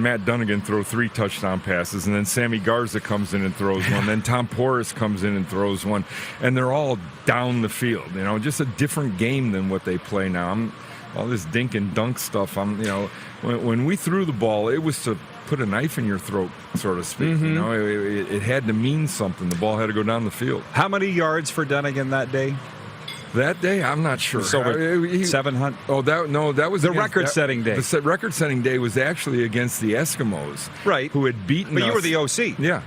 Matt Dunnigan throw 3 touchdown passes, and then Sammy Garza comes in and throws one. Then Tom Porras comes in and throws one. And they're all down the field, you know, just a different game than what they play now. All this dink and dunk stuff, you know, when we threw the ball, it was to put a knife in your throat, so to speak. You know, it had to mean something. The ball had to go down the field. How many yards for Dunnigan that day? That day, I'm not sure. So 700. Oh, that was the record-setting day. The record-setting day was actually against the Eskimos, right? Who had beaten us. But you were the OC. Yeah.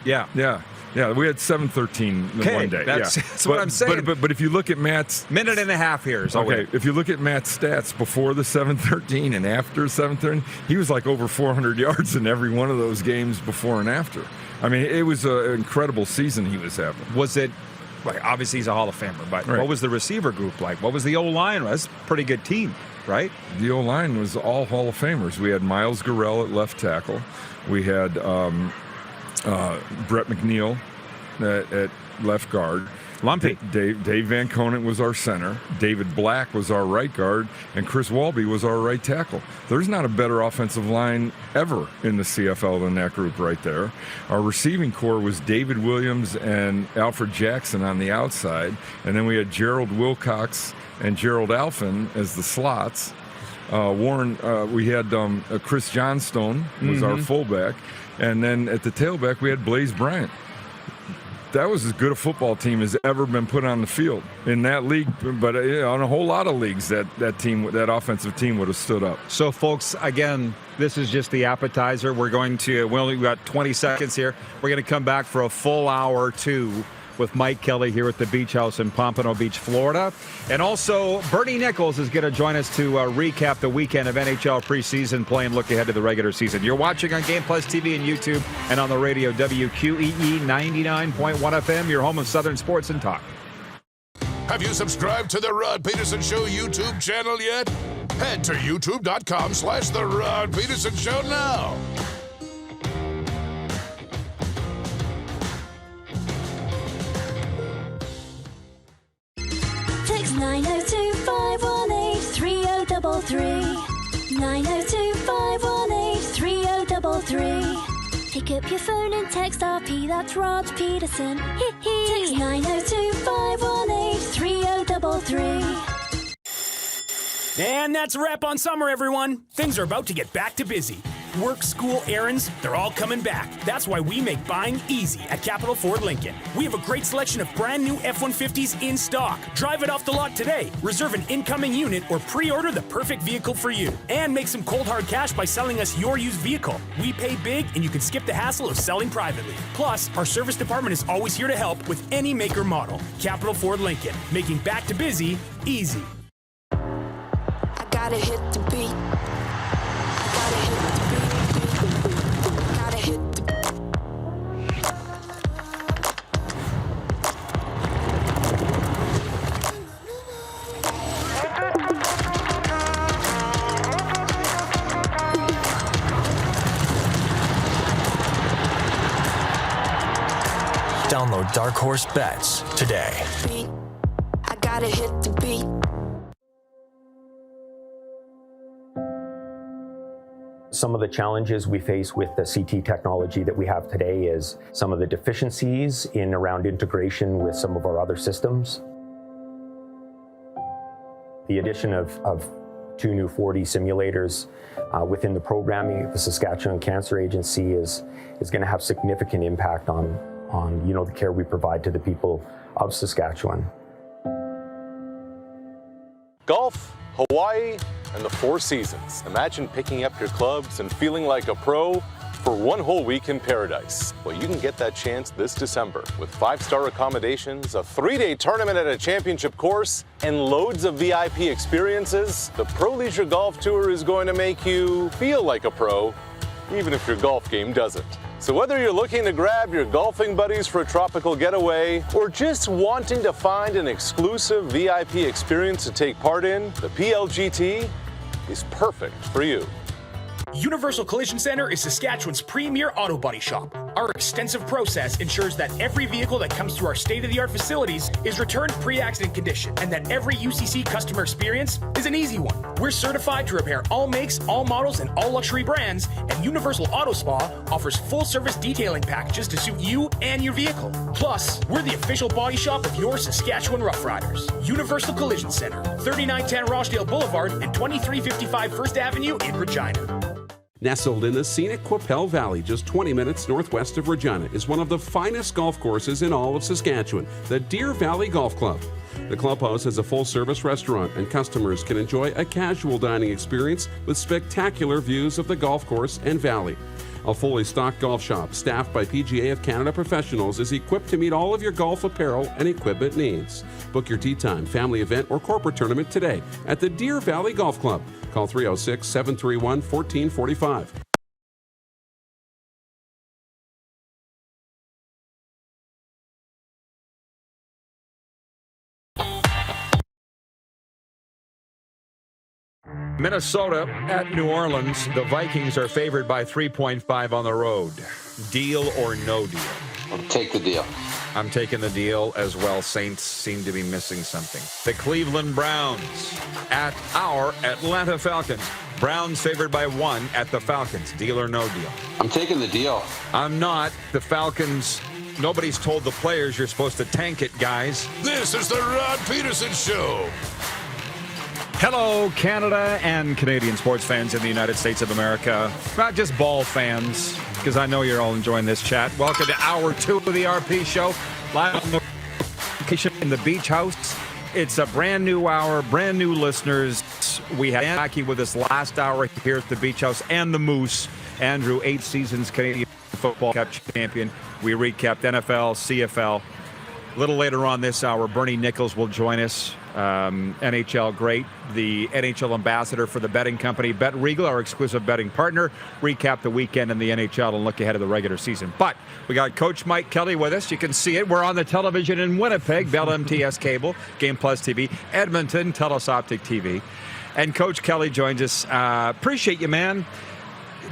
We had 7-13 one day. That's what I'm saying. But if you look at Matt's minute and a half here. If you look at Matt's stats before the 7-13 and after 7-13, he was like over 400 yards in every one of those games before and after. I mean, it was an incredible season he was having. Was it? Like, obviously, he's a Hall of Famer, but What was the receiver group like? What was the O-line? That's a pretty good team, right? The O-line was all Hall of Famers. We had Miles Garrell at left tackle. We had Brett McNeil at left guard. Lumpy. Dave Van Conant was our center. David Black was our right guard. And Chris Walby was our right tackle. There's not a better offensive line ever in the CFL than that group right there. Our receiving core was David Williams and Alfred Jackson on the outside. And then we had Gerald Wilcox and Gerald Alphin as the slots. We had Chris Johnstone was our fullback. And then at the tailback, we had Blaze Bryant. That was as good a football team as ever been put on the field in that league, but on a whole lot of leagues, that offensive team would have stood up. So, folks, again, this is just the appetizer. We only got 20 seconds here. We're going to come back for a full hour or two with Mike Kelly here at the Beach House in Pompano Beach, Florida. And also, Bernie Nicholls is going to join us to recap the weekend of NHL preseason play and look ahead to the regular season. You're watching on Game Plus TV and YouTube and on the radio WQEE 99.1 FM, your home of Southern Sports and Talk. Have you subscribed to the Rod Pedersen Show YouTube channel yet? Head to youtube.com/The Rod Pedersen Show now. Text 902-518-3033. 902-518-3033. Pick up your phone and text RP, that's Rod Pedersen. Text 902-518-3033. And that's a wrap on summer, everyone. Things are about to get back to busy. Work, school, errands, they're all coming back. That's why we make buying easy at Capital Ford Lincoln. We have a great selection of brand new F-150s in stock. Drive it off the lot today. Reserve an incoming unit or pre-order the perfect vehicle for you. And make some cold hard cash by selling us your used vehicle. We pay big and you can skip the hassle of selling privately. Plus, our service department is always here to help with any make or model. Capital Ford Lincoln, making back to busy easy. I gotta hit the beat. Download Dark Horse Bets today. I gotta hit the beat. Some of the challenges we face with the CT technology that we have today is some of the deficiencies in around integration with some of our other systems. The addition of 2 new 4D simulators within the programming of the Saskatchewan Cancer Agency is going to have significant impact on the care we provide to the people of Saskatchewan. Golf, Hawaii, and the Four Seasons. Imagine picking up your clubs and feeling like a pro for one whole week in paradise. Well, you can get that chance this December with 5-star accommodations, a 3-day tournament at a championship course, and loads of VIP experiences. The Pro Leisure Golf Tour is going to make you feel like a pro, even if your golf game doesn't. So whether you're looking to grab your golfing buddies for a tropical getaway or just wanting to find an exclusive VIP experience to take part in, the PLGT is perfect for you. Universal Collision Center is Saskatchewan's premier auto body shop. Our extensive process ensures that every vehicle that comes through our state-of-the-art facilities is returned pre-accident condition and that every UCC customer experience is an easy one. We're certified to repair all makes, all models, and all luxury brands, and Universal Auto Spa offers full-service detailing packages to suit you and your vehicle. Plus, we're the official body shop of your Saskatchewan Rough Riders. Universal Collision Center, 3910 Rochdale Boulevard and 2355 First Avenue in Regina. Nestled in the scenic Qu'Appelle Valley, just 20 minutes northwest of Regina, is one of the finest golf courses in all of Saskatchewan, the Deer Valley Golf Club. The clubhouse has a full-service restaurant, and customers can enjoy a casual dining experience with spectacular views of the golf course and valley. A fully stocked golf shop, staffed by PGA of Canada professionals, is equipped to meet all of your golf apparel and equipment needs. Book your tee time, family event, or corporate tournament today at the Deer Valley Golf Club. Call 306-731-1445. Minnesota at New Orleans. The Vikings are favored by 3.5 on the road. Deal or no deal? I'll take the deal. I'm taking the deal as well. Saints seem to be missing something. The Cleveland Browns at our Atlanta Falcons. Browns favored by 1 at the Falcons. Deal or no deal? I'm taking the deal. I'm not. The Falcons, nobody's told the players you're supposed to tank it, guys. This is the Rod Pedersen Show. Hello, Canada and Canadian sports fans in the United States of America. Not just ball fans, because I know you're all enjoying this chat. Welcome to Hour 2 of the RP Show, live on location in the Beach House. It's a brand new hour, brand new listeners. We had Nowacki with us last hour here at the Beach House, and the Moose, Andrew, 8 seasons Canadian Football Cup champion. We recapped NFL, CFL. A little later on this hour, Bernie Nicholls will join us. NHL great, the NHL ambassador for the betting company Bet Regal, our exclusive betting partner. Recap the weekend in the NHL and look ahead of the regular season. But we got Coach Mike Kelly with us. You can see it. We're on the television in Winnipeg, Bell MTS Cable, Game Plus TV, Edmonton, Telus Optic TV. And Coach Kelly joins us. Appreciate you, man.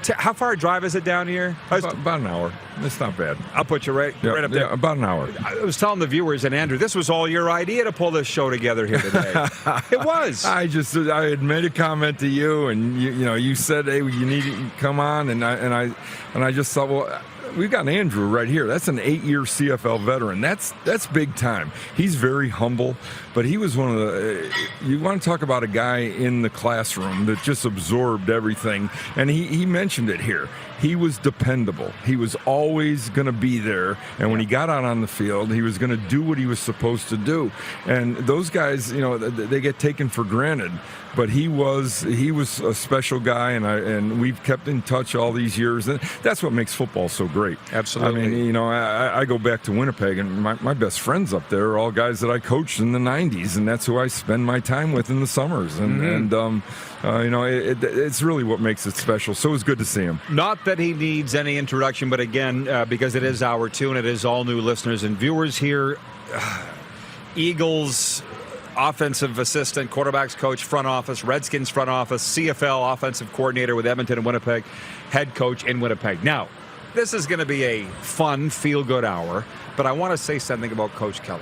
How far a drive is it down here? About an hour. It's not bad. I'll put you right up there. Yeah, about an hour. I was telling the viewers, and Andrew, this was all your idea to pull this show together here today. It was. I had made a comment to you, and you said, "Hey, you need to come on," and I just thought, well, we've got Andrew right here. That's an 8-year CFL veteran. That's big time. He's very humble, but he was one of the. You want to talk about a guy in the classroom that just absorbed everything, and he mentioned it here. He was dependable. He was always going to be there, and when he got out on the field, he was going to do what he was supposed to do. And those guys, they get taken for granted. But he was a special guy, and we've kept in touch all these years, and that's what makes football so great. Absolutely. I mean, I go back to Winnipeg, and my best friends up there are all guys that I coached in the '90s, and that's who I spend my time with in the summers. And it's really what makes it special. So it was good to see him. Not that he needs any introduction, but again, because it is Hour 2 and it is all new listeners and viewers here, Eagles offensive assistant, quarterbacks coach, front office, Redskins front office, CFL offensive coordinator with Edmonton and Winnipeg, head coach in Winnipeg. Now, this is going to be a fun, feel-good hour, but I want to say something about Coach Kelly.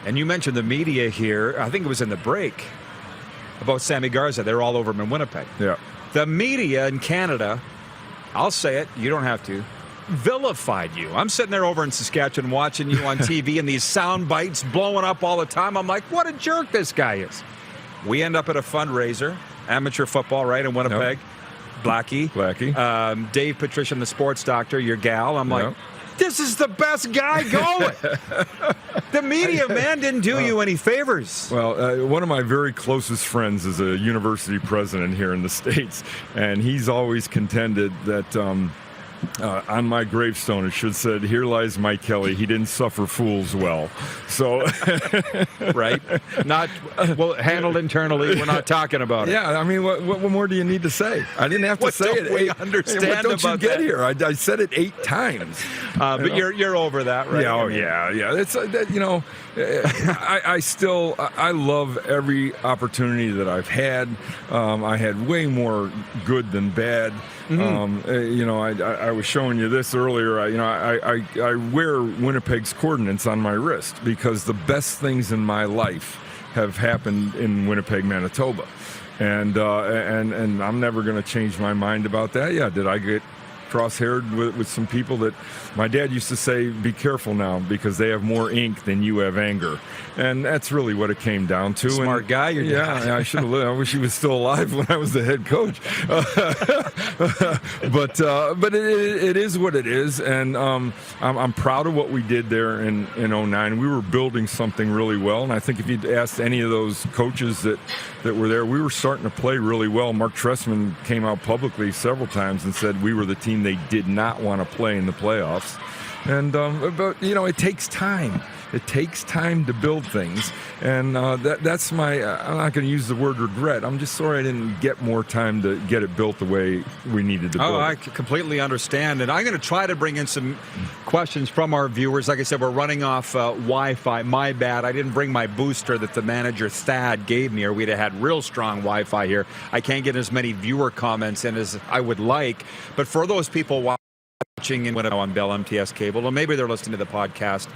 And you mentioned the media here, I think it was in the break, about Sammy Garza. They're all over him in Winnipeg. Yeah. The media in Canada, I'll say it, you don't have to, vilified you. I'm sitting there over in Saskatchewan watching you on TV and these sound bites blowing up all the time. I'm like, what a jerk this guy is. We end up at a fundraiser, amateur football, right, in Winnipeg. Yep. Blackie. Dave Patrician, the sports doctor, your gal. I'm like, this is the best guy going. The media, man, didn't do you any favors. Well, one of my very closest friends is a university president here in the States, and he's always contended that on my gravestone it should said, "Here lies Mike Kelly. He didn't suffer fools well." So, right? Not well handled internally. We're not talking about it. Yeah, I mean, what more do you need to say? I didn't have to say it. We understand what don't about you get that? here? I said it 8 times. But you're over that, right? Yeah, yeah. It's I love every opportunity that I've had. I had way more good than bad. I was showing you this earlier. I wear Winnipeg's coordinates on my wrist because the best things in my life have happened in Winnipeg, Manitoba, and I'm never going to change my mind about that. Yeah, did I get cross-haired with some people that my dad used to say, be careful now because they have more ink than you have anger, and that's really what it came down to. Smart guy, your dad. Yeah, I should have lived. I wish he was still alive when I was the head coach. But it is what it is, and I'm proud of what we did there in 2009. We were building something really well, and I think if you'd asked any of those coaches that were there, we were starting to play really well. Mark Trestman came out publicly several times and said we were the team they did not want to play in the playoffs. And but it takes time. It takes time to build things, and that's my. I'm not going to use the word regret. I'm just sorry I didn't get more time to get it built the way we needed to build it. I completely understand, and I'm going to try to bring in some questions from our viewers. Like I said, we're running off Wi-Fi. My bad. I didn't bring my booster that the manager Thad gave me, or we'd have had real strong Wi-Fi here. I can't get as many viewer comments in as I would like, but for those people watching on Bell MTS cable, or maybe they're listening to the podcast,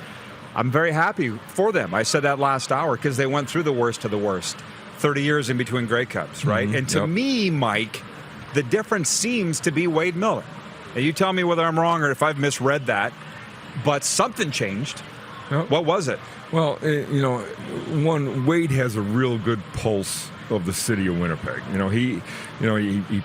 I'm very happy for them. I said that last hour because they went through the worst of the worst. 30 years in between Grey Cups, right? Mm-hmm. And to me, Mike, the difference seems to be Wade Miller. And you tell me whether I'm wrong or if I've misread that, but something changed. Yep. What was it? Well, one, Wade has a real good pulse of the city of Winnipeg. He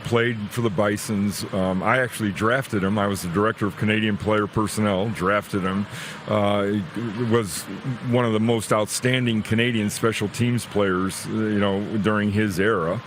played for the Bisons. I actually drafted him. I was the director of Canadian player personnel, drafted him. He was one of the most outstanding Canadian special teams players, during his era.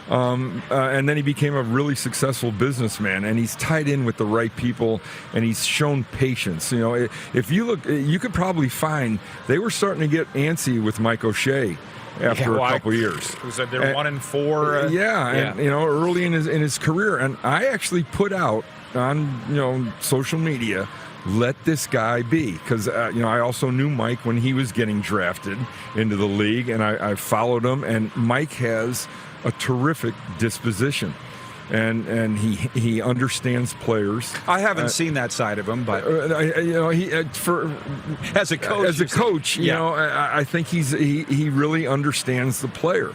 And then he became a really successful businessman, and he's tied in with the right people, and he's shown patience. If you look, you could probably find they were starting to get antsy with Mike O'Shea after a couple years. They're 1-4. And early in his career, and I actually put out on social media, let this guy be, because I also knew Mike when he was getting drafted into the league, and I followed him, and Mike has a terrific disposition. And he understands players. I haven't seen that side of him, but as a coach, I think he really understands the player.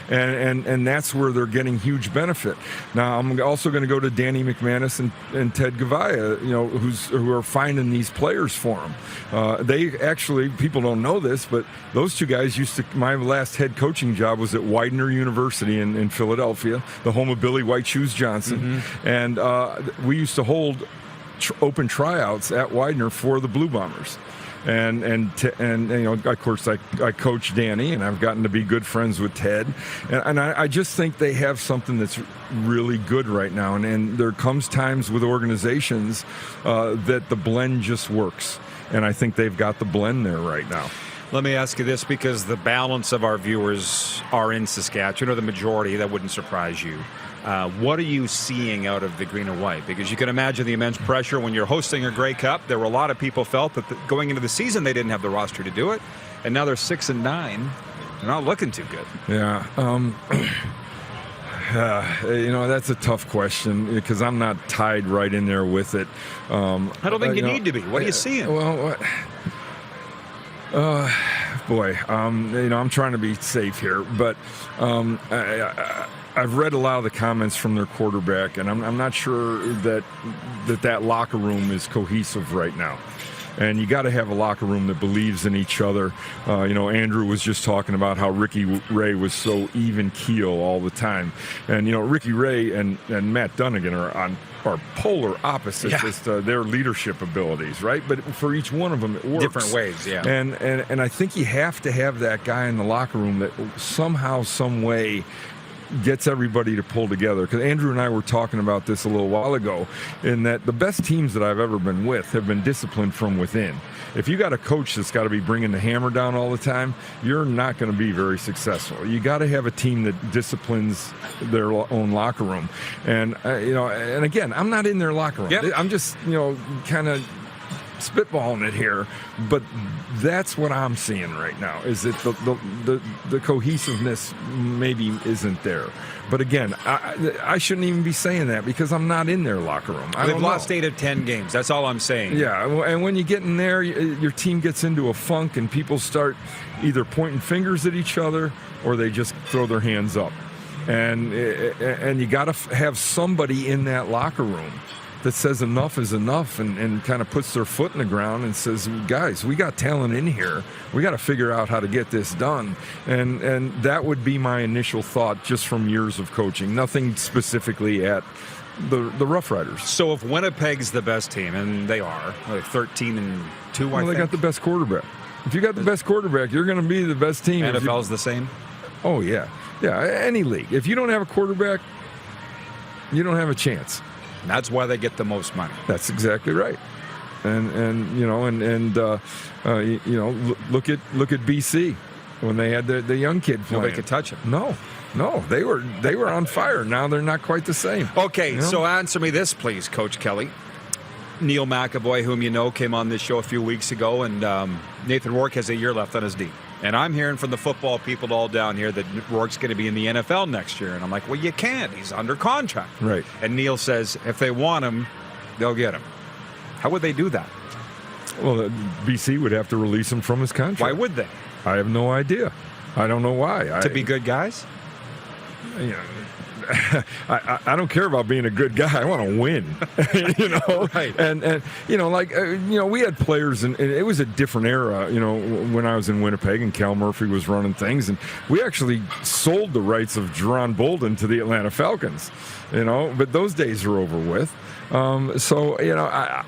And that's where they're getting huge benefit. Now, I'm also going to go to Danny McManus and Ted Gavaya, who are finding these players for him. They actually, people don't know this, but those two guys my last head coaching job was at Widener University in Philadelphia, the home of Billy White Shoes Johnson. Mm-hmm. And we used to hold open tryouts at Widener for the Blue Bombers. And of course, I coach Danny, and I've gotten to be good friends with Ted. And I just think they have something that's really good right now. And there comes times with organizations that the blend just works. And I think they've got the blend there right now. Let me ask you this, because the balance of our viewers are in Saskatchewan, or the majority. That wouldn't surprise you. What are you seeing out of the green and white? Because you can imagine the immense pressure when you're hosting a Grey Cup. There were a lot of people felt that going into the season they didn't have the roster to do it, and now they're 6-9. They're not looking too good. Yeah. That's a tough question because I'm not tied right in there with it. I don't think you need to be. What are you seeing? Well, I'm trying to be safe here, but I've read a lot of the comments from their quarterback, and I'm not sure that locker room is cohesive right now. And you got to have a locker room that believes in each other. Andrew was just talking about how Ricky Ray was so even keel all the time. And, Ricky Ray and Matt Dunnigan are polar opposites as to their leadership abilities, right? But for each one of them, it works. Different ways, yeah. And I think you have to have that guy in the locker room that somehow, some way gets everybody to pull together. Because Andrew and I were talking about this a little while ago, in that the best teams that I've ever been with have been disciplined from within. If you got a coach that's got to be bringing the hammer down all the time, you're not going to be very successful. You got to have a team that disciplines their own locker room. And and again, I'm not in their locker room. Yep. I'm just kind of spitballing it here, but that's what I'm seeing right now, is that the cohesiveness maybe isn't there. But again, I shouldn't even be saying that, because I'm not in their locker room. They've lost 8 of 10 games. That's all I'm saying. Yeah, and when you get in there, your team gets into a funk, and people start either pointing fingers at each other, or they just throw their hands up. And you got to have somebody in that locker room that says enough is enough, and kind of puts their foot in the ground and says, guys, we got talent in here. We got to figure out how to get this done. And that would be my initial thought, just from years of coaching. Nothing specifically at the Rough Riders. So if Winnipeg's the best team, and they are, like 13-2, I think. They got the best quarterback. If you got the best quarterback, you're going to be the best team. NFL's the same? Oh, yeah. Yeah, any league. If you don't have a quarterback, you don't have a chance. That's why they get the most money. That's exactly right. And look at BC when they had the young kid playing. Nobody could touch him. No, they were on fire. Now they're not quite the same. Okay, so answer me this, please, Coach Kelly. Neil McAvoy, whom you know, came on this show a few weeks ago, and Nathan Rourke has a year left on his deal. And I'm hearing from the football people all down here that Rourke's going to be in the NFL next year. And I'm like, well, you can't. He's under contract. Right. And Neil says if they want him, they'll get him. How would they do that? Well, BC would have to release him from his contract. Why would they? I have no idea. I don't know why. To be good guys? I don't care about being a good guy. I want to win, Right. And we had players, and it was a different era, when I was in Winnipeg and Cal Murphy was running things, and we actually sold the rights of Jerron Bolden to the Atlanta Falcons, but those days are over with. I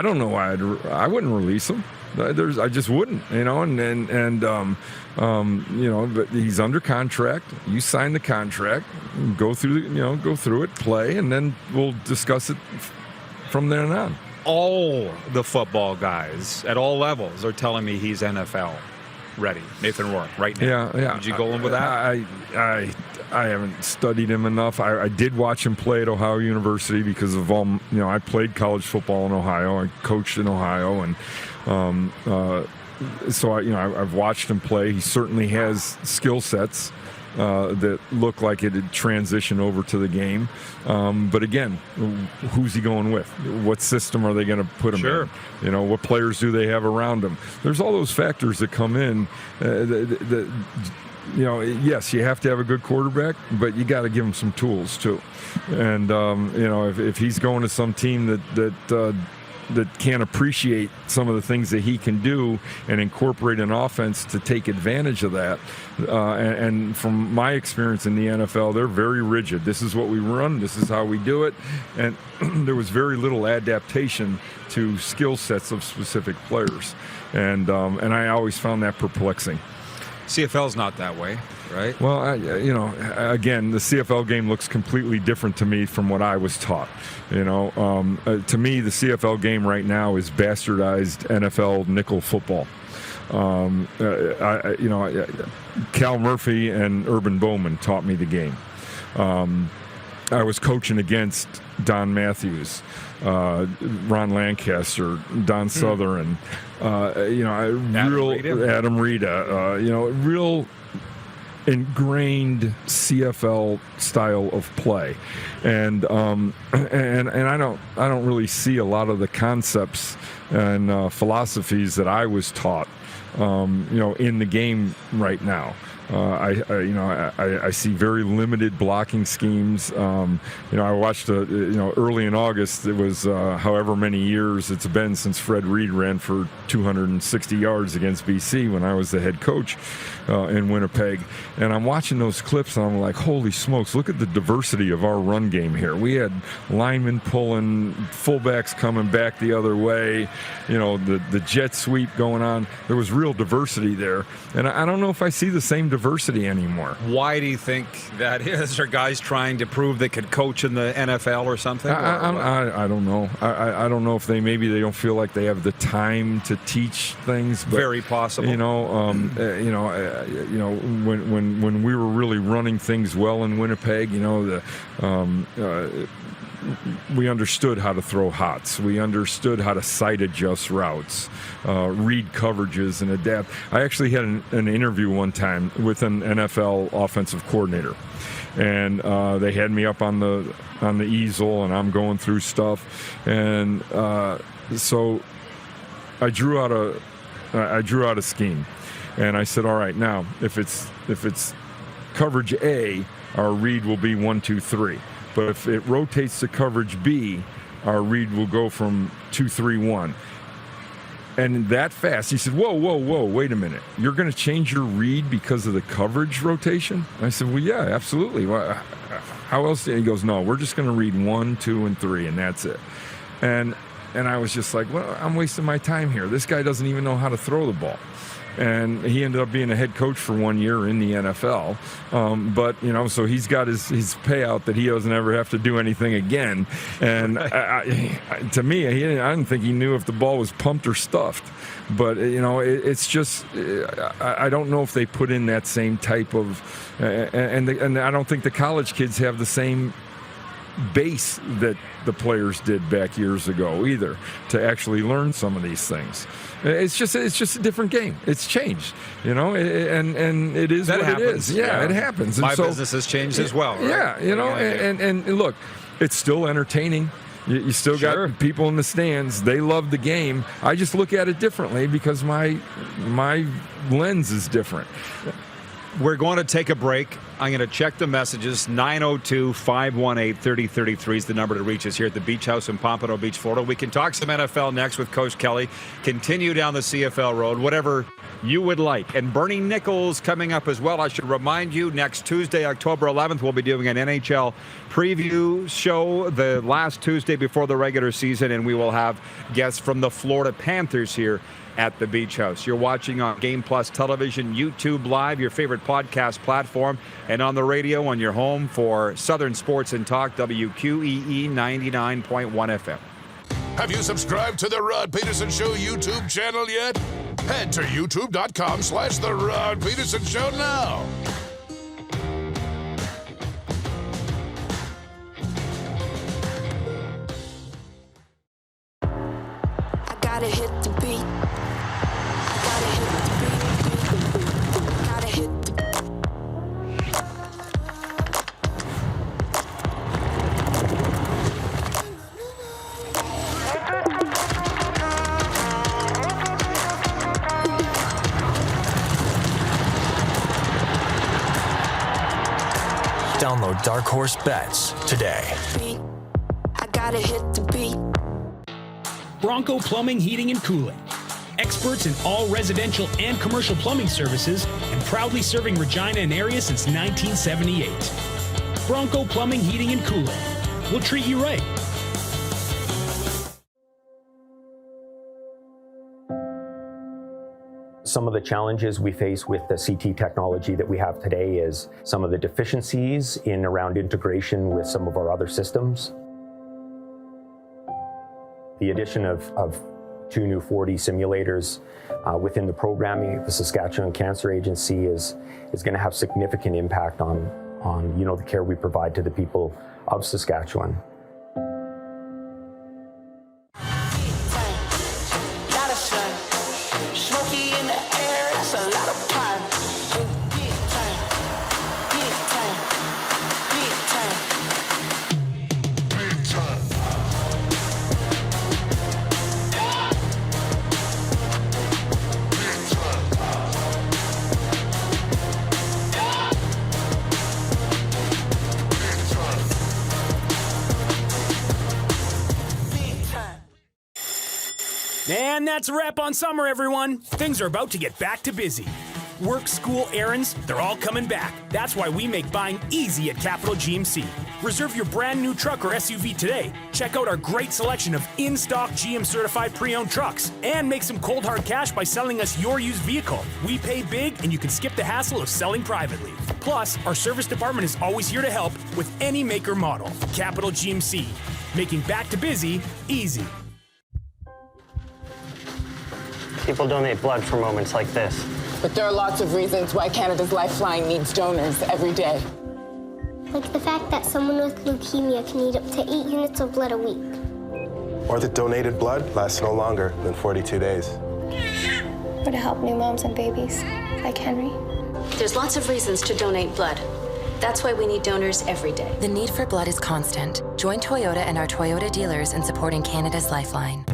don't know why I wouldn't release him. I just wouldn't, but he's under contract. You sign the contract, go through it, play, and then we'll discuss it from there on. All the football guys at all levels are telling me he's NFL ready. Nathan Rourke, right now. Yeah. Would you go in with that? I haven't studied him enough. I did watch him play at Ohio University because of all, I played college football in Ohio. I coached in Ohio, and so I've watched him play. He certainly has skill sets that look like it had transitioned over to the game. But again, who's he going with? What system are they going to put him in? What players do they have around him? There's all those factors that come in. Yes, you have to have a good quarterback, but you got to give him some tools too. And if he's going to some team that can't appreciate some of the things that he can do and incorporate an offense to take advantage of that. And from my experience in the NFL, they're very rigid. This is what we run. This is how we do it. And there was very little adaptation to skill sets of specific players. And I always found that perplexing. CFL's not that way, right? Well, again, the CFL game looks completely different to me from what I was taught. To me, the CFL game right now is bastardized NFL nickel football. Cal Murphy and Urban Bowman taught me the game. I was coaching against Don Matthews, Ron Lancaster, Don Southern, Adam Rita, real ingrained CFL style of play, and I don't really see a lot of the concepts and philosophies that I was taught, in the game right now. I see very limited blocking schemes. I watched early in August. It was however many years it's been since Fred Reed ran for 260 yards against BC when I was the head coach in Winnipeg. And I'm watching those clips and I'm like, holy smokes, look at the diversity of our run game here. We had linemen pulling, fullbacks coming back the other way, the jet sweep going on. There was real diversity there. And I don't know if I see the same diversity anymore. Why do you think that is? Are guys trying to prove they could coach in the NFL or something? I don't know. I don't know if they don't feel like they have the time to teach things. But, very possible. When we were really running things well in Winnipeg, we understood how to throw hots. We understood how to sight adjust routes, read coverages, and adapt. I actually had an interview one time with an NFL offensive coordinator, and they had me up on the easel, and I'm going through stuff, and so I drew out a scheme, and I said, all right, now if it's coverage A, our read will be 1, 2, 3. But if it rotates to coverage B, our read will go from 2, 3, 1. And that fast, he said, whoa, wait a minute. You're going to change your read because of the coverage rotation? I said, well, yeah, absolutely. How else? He goes, no, we're just going to read 1, 2, and 3, and that's it. And I was just like, well, I'm wasting my time here. This guy doesn't even know how to throw the ball. And he ended up being a head coach for 1 year in the NFL. But, so he's got his payout that he doesn't ever have to do anything again. And to me, I didn't think he knew if the ball was pumped or stuffed. But, it's just, I don't know if they put in that same type of, and I don't think the college kids have the same base that the players did back years ago either to actually learn some of these things. It's just a different game. It's changed, and it is that what happens. It is. Yeah, it happens. My business has changed as well. Right? Yeah, and look, it's still entertaining. You still got people in the stands. They love the game. I just look at it differently because my lens is different. We're going to take a break. I'm going to check the messages. 902-518-3033 is the number to reach us here at the Beach House in Pompano Beach, Florida. We can talk some NFL next with Coach Kelly. Continue down the CFL road, whatever you would like. And Bernie Nicholls coming up as well. I should remind you, next Tuesday, October 11th, we'll be doing an NHL preview show the last Tuesday before the regular season, and we will have guests from the Florida Panthers here at the Beach House. You're watching on Game Plus Television, YouTube Live, your favorite podcast platform, and on the radio on your home for Southern Sports and Talk, WQEE 99.1 FM. Have you subscribed to the Rod Pedersen Show YouTube channel yet? Head to youtube.com/The Rod Pedersen Show now. I gotta hit the beat. Download Dark Horse Bets today. I gotta hit the beat. Bronco Plumbing, Heating, and Cooling. Experts in all residential and commercial plumbing services and proudly serving Regina and area since 1978. Bronco Plumbing, Heating, and Cooling. We'll treat you right. Some of the challenges we face with the CT technology that we have today is some of the deficiencies in around integration with some of our other systems. The addition of 2 new 4D simulators within the programming of the Saskatchewan Cancer Agency is going to have significant impact on the care we provide to the people of Saskatchewan. And that's a wrap on summer, everyone. Things are about to get back to busy. Work, school, errands, they're all coming back. That's why we make buying easy at Capital GMC. Reserve your brand new truck or SUV today. Check out our great selection of in-stock GM certified pre-owned trucks. And make some cold hard cash by selling us your used vehicle. We pay big and you can skip the hassle of selling privately. Plus, our service department is always here to help with any make or model. Capital GMC, making back to busy easy. People donate blood for moments like this. But there are lots of reasons why Canada's Lifeline needs donors every day. Like the fact that someone with leukemia can need up to 8 units of blood a week. Or that donated blood lasts no longer than 42 days. Or to help new moms and babies, like Henry. There's lots of reasons to donate blood. That's why we need donors every day. The need for blood is constant. Join Toyota and our Toyota dealers in supporting Canada's Lifeline.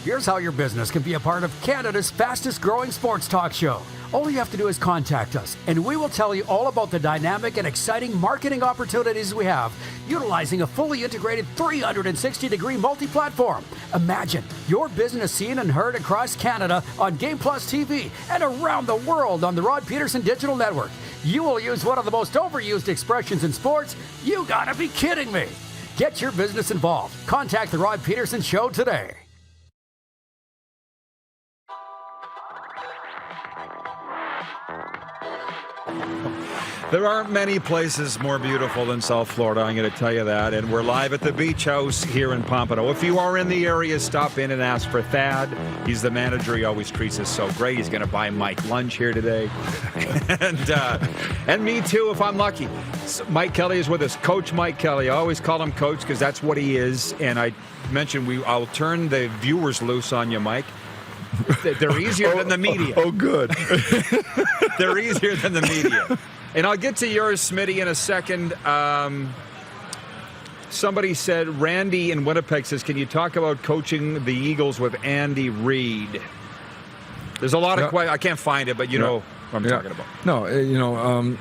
Here's how your business can be a part of Canada's fastest growing sports talk show. All you have to do is contact us, and we will tell you all about the dynamic and exciting marketing opportunities we have, utilizing a fully integrated 360-degree multi-platform. Imagine your business seen and heard across Canada on Game Plus TV and around the world on the Rod Pedersen Digital Network. You will use one of the most overused expressions in sports. You gotta be kidding me. Get your business involved. Contact the Rod Pedersen Show today. There aren't many places more beautiful than South Florida, I'm going to tell you that. And we're live at the Beach House here in Pompano. If you are in the area, stop in and ask for Thad. He's the manager. He always treats us so great. He's going to buy Mike lunch here today. and me too, if I'm lucky. So Mike Kelly is with us. Coach Mike Kelly. I always call him Coach because that's what he is. And I mentioned I'll turn the viewers loose on you, Mike. They're easier than the media. Oh, good. They're easier than the media. And I'll get to yours, Smitty, in a second. Somebody said, Randy in Winnipeg says, can you talk about coaching the Eagles with Andy Reid? There's a lot of questions. I can't find it, but you know what I'm talking about. No,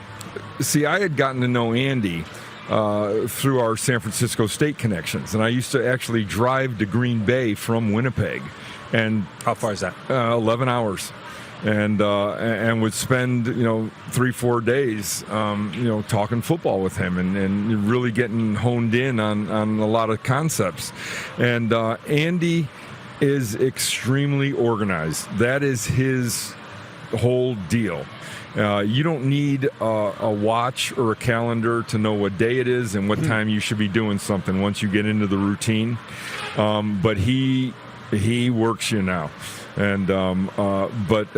see, I had gotten to know Andy through our San Francisco State connections, and I used to actually drive to Green Bay from Winnipeg. And how far is that? 11 hours. And would spend 3-4 days talking football with him and really getting honed in on a lot of concepts. And Andy is extremely organized. That is his whole deal. You don't need a watch or a calendar to know what day it is and what time you should be doing something once you get into the routine. But he works you now. And but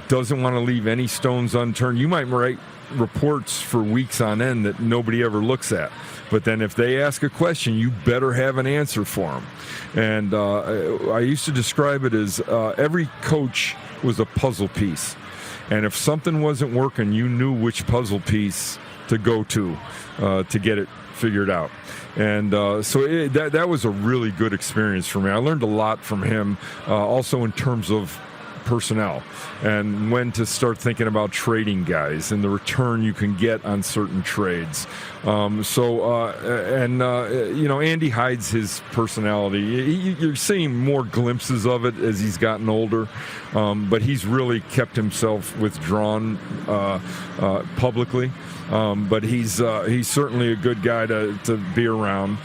doesn't want to leave any stones unturned. You might write reports for weeks on end that nobody ever looks at, but then if they ask a question, you better have an answer for them. And I used to describe it as every coach was a puzzle piece, and if something wasn't working, you knew which puzzle piece to go to get it figured out. And so that was a really good experience for me. I learned a lot from him, also in terms of personnel and when to start thinking about trading guys and the return you can get on certain trades. Andy hides his personality. You're seeing more glimpses of it as he's gotten older, but he's really kept himself withdrawn publicly. But he's certainly a good guy to be around.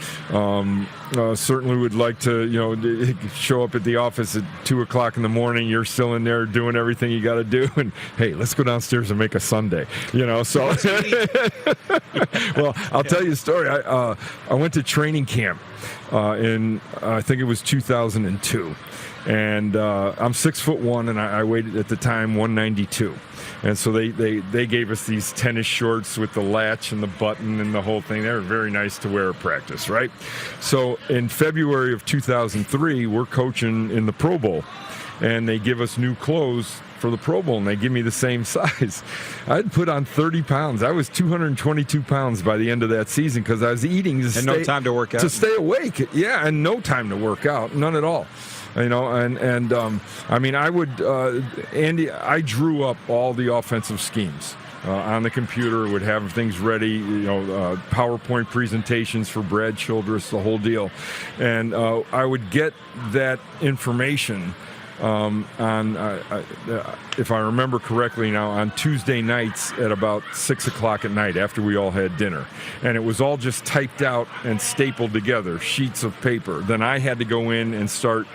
Certainly would like to show up at the office at 2:00 in the morning. You're still in there doing everything you got to do, and hey, let's go downstairs and make a sundae. So well, I'll tell you a story. I went to training camp in I think it was 2002, and I'm 6'1", and I weighed at the time 192. And so they gave us these tennis shorts with the latch and the button and the whole thing. They were very nice to wear at practice, right? So in February of 2003, we're coaching in the Pro Bowl, and they give us new clothes for the Pro Bowl, and they give me the same size. I'd put on 30 pounds. I was 222 pounds by the end of that season because I was eating no time to work out. To stay awake. Yeah, and no time to work out. None at all. I mean, I would, Andy, I drew up all the offensive schemes. On the computer, would have things ready, PowerPoint presentations for Brad Childress, the whole deal. And I would get that information if I remember correctly now, on Tuesday nights at about 6 o'clock at night after we all had dinner. And it was all just typed out and stapled together, sheets of paper. Then I had to go in and start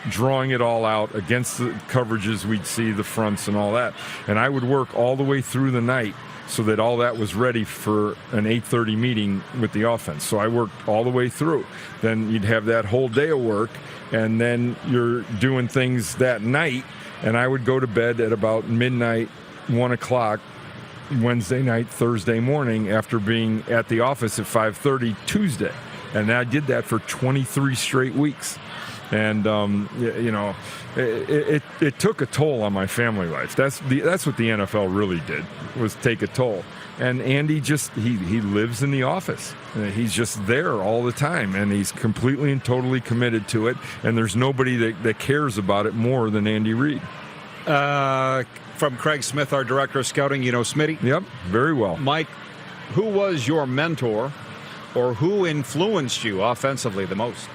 drawing it all out against the coverages we'd see, the fronts and all that. And I would work all the way through the night so that all that was ready for an 8:30 meeting with the offense. So I worked all the way through. Then you'd have that whole day of work, and then you're doing things that night, and I would go to bed at about midnight, 1 o'clock, Wednesday night, Thursday morning, after being at the office at 5:30 Tuesday. And I did that for 23 straight weeks. And it took a toll on my family life. That's what the NFL really did, was take a toll. And Andy he lives in the office. He's just there all the time, and he's completely and totally committed to it. And there's nobody that cares about it more than Andy Reid. From Craig Smith, our director of scouting, Smitty? Yep, very well. Mike, who was your mentor, or who influenced you offensively the most?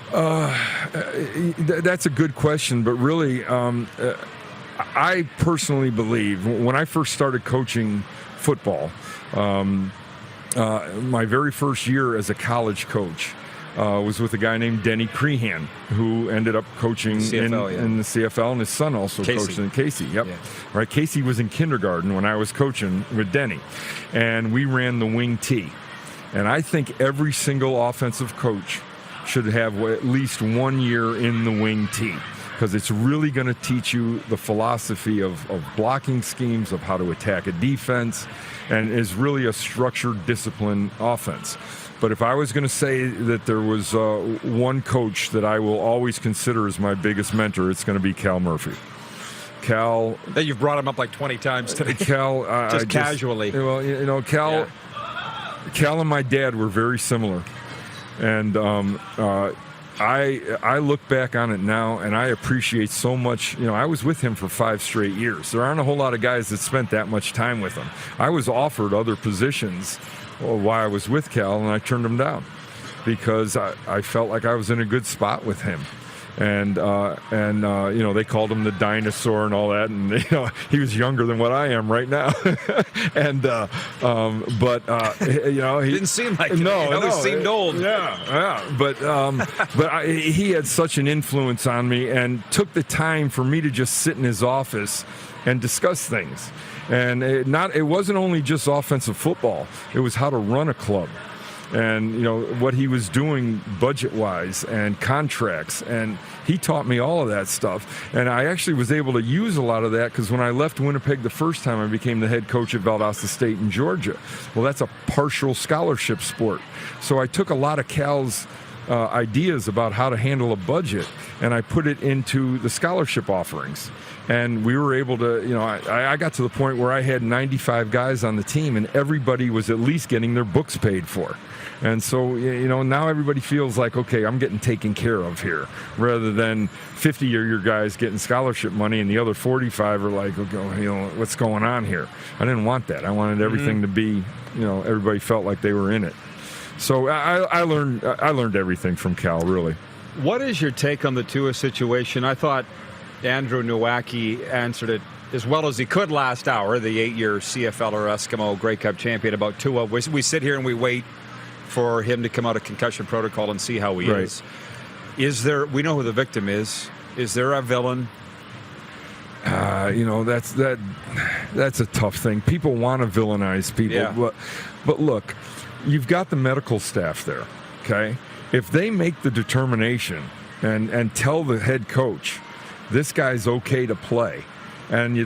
That's a good question, but really, I personally believe when I first started coaching football, my very first year as a college coach was with a guy named Denny Crehan, who ended up coaching CFL, in the CFL, and his son also coached in Casey. Yep. Yeah. Right. Casey was in kindergarten when I was coaching with Denny, and we ran the wing T. And I think every single offensive coach should have at least 1 year in the wing T, because it's really going to teach you the philosophy of blocking schemes, of how to attack a defense, and is really a structured, disciplined offense. But if I was going to say that there was one coach that I will always consider as my biggest mentor, it's going to be Cal Murphy. Cal... You've brought him up like 20 times today. Cal... just casually. Well, Cal... Yeah. Cal and my dad were very similar. And I look back on it now, and I appreciate so much. I was with him for 5 straight years. There aren't a whole lot of guys that spent that much time with him. I was offered other positions while I was with Cal, and I turned them down because I felt like I was in a good spot with him. And they called him the dinosaur and all that, and he was younger than what I am right now. And he didn't seem like it. No, he seemed old. Yeah. But he had such an influence on me, and took the time for me to just sit in his office and discuss things. And it wasn't only just offensive football; it was how to run a club. And what he was doing budget-wise and contracts, and he taught me all of that stuff. And I actually was able to use a lot of that, because when I left Winnipeg the first time, I became the head coach at Valdosta State in Georgia. Well, that's a partial scholarship sport. So I took a lot of Cal's ideas about how to handle a budget, and I put it into the scholarship offerings. And we were able to, I got to the point where I had 95 guys on the team, and everybody was at least getting their books paid for. And so, now everybody feels like, okay, I'm getting taken care of here, rather than 50 of your guys getting scholarship money and the other 45 are like, okay, what's going on here? I didn't want that. I wanted everything to be, everybody felt like they were in it. So I learned everything from Cal, really. What is your take on the Tua situation? I thought Andrew Nowacki answered it as well as he could last hour, the 8-year CFLer Eskimo Grey Cup champion, about Tua. We sit here and we wait for him to come out of concussion protocol and see how he is. We know who the victim is. Is there a villain? That's a tough thing. People want to villainize people. But look, you've got the medical staff there, okay? If they make the determination and tell the head coach, this guy's okay to play, and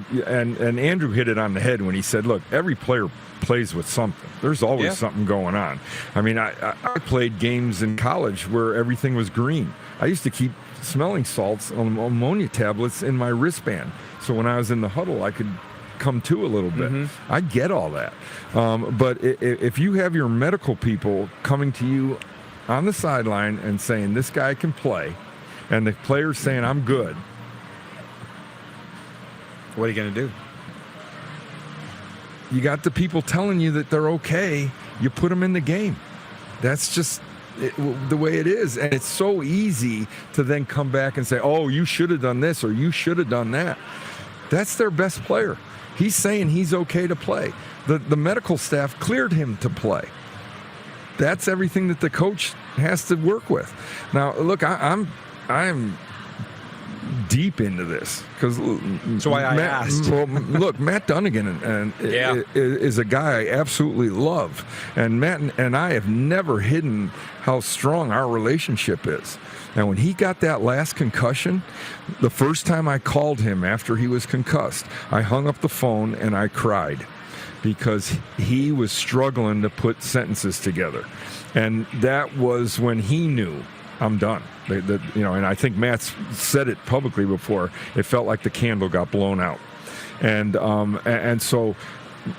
Andrew hit it on the head when he said, look, every player plays with something. There's always something going on. I mean, I played games in college where everything was green. I used to keep smelling salts on ammonia tablets in my wristband, so when I was in the huddle, I could come to a little bit. Mm-hmm. I get all that. But if you have your medical people coming to you on the sideline and saying this guy can play, and the player's saying I'm good, what are you going to do? You got the people telling you that they're okay. You put them in the game. That's just the way it is. And it's so easy to then come back and say, oh, you should have done this or you should have done that. That's their best player. He's saying he's okay to play. The medical staff cleared him to play. That's everything that the coach has to work with. Now, look, I'm deep into this because that's why I asked. Well, look, Matt Dunnigan is a guy I absolutely love, and Matt and I have never hidden how strong our relationship is. And when he got that last concussion, the first time I called him after he was concussed, I hung up the phone and I cried because he was struggling to put sentences together, and that was when he knew, I'm done. And I think Matt's said it publicly before. It felt like the candle got blown out, and so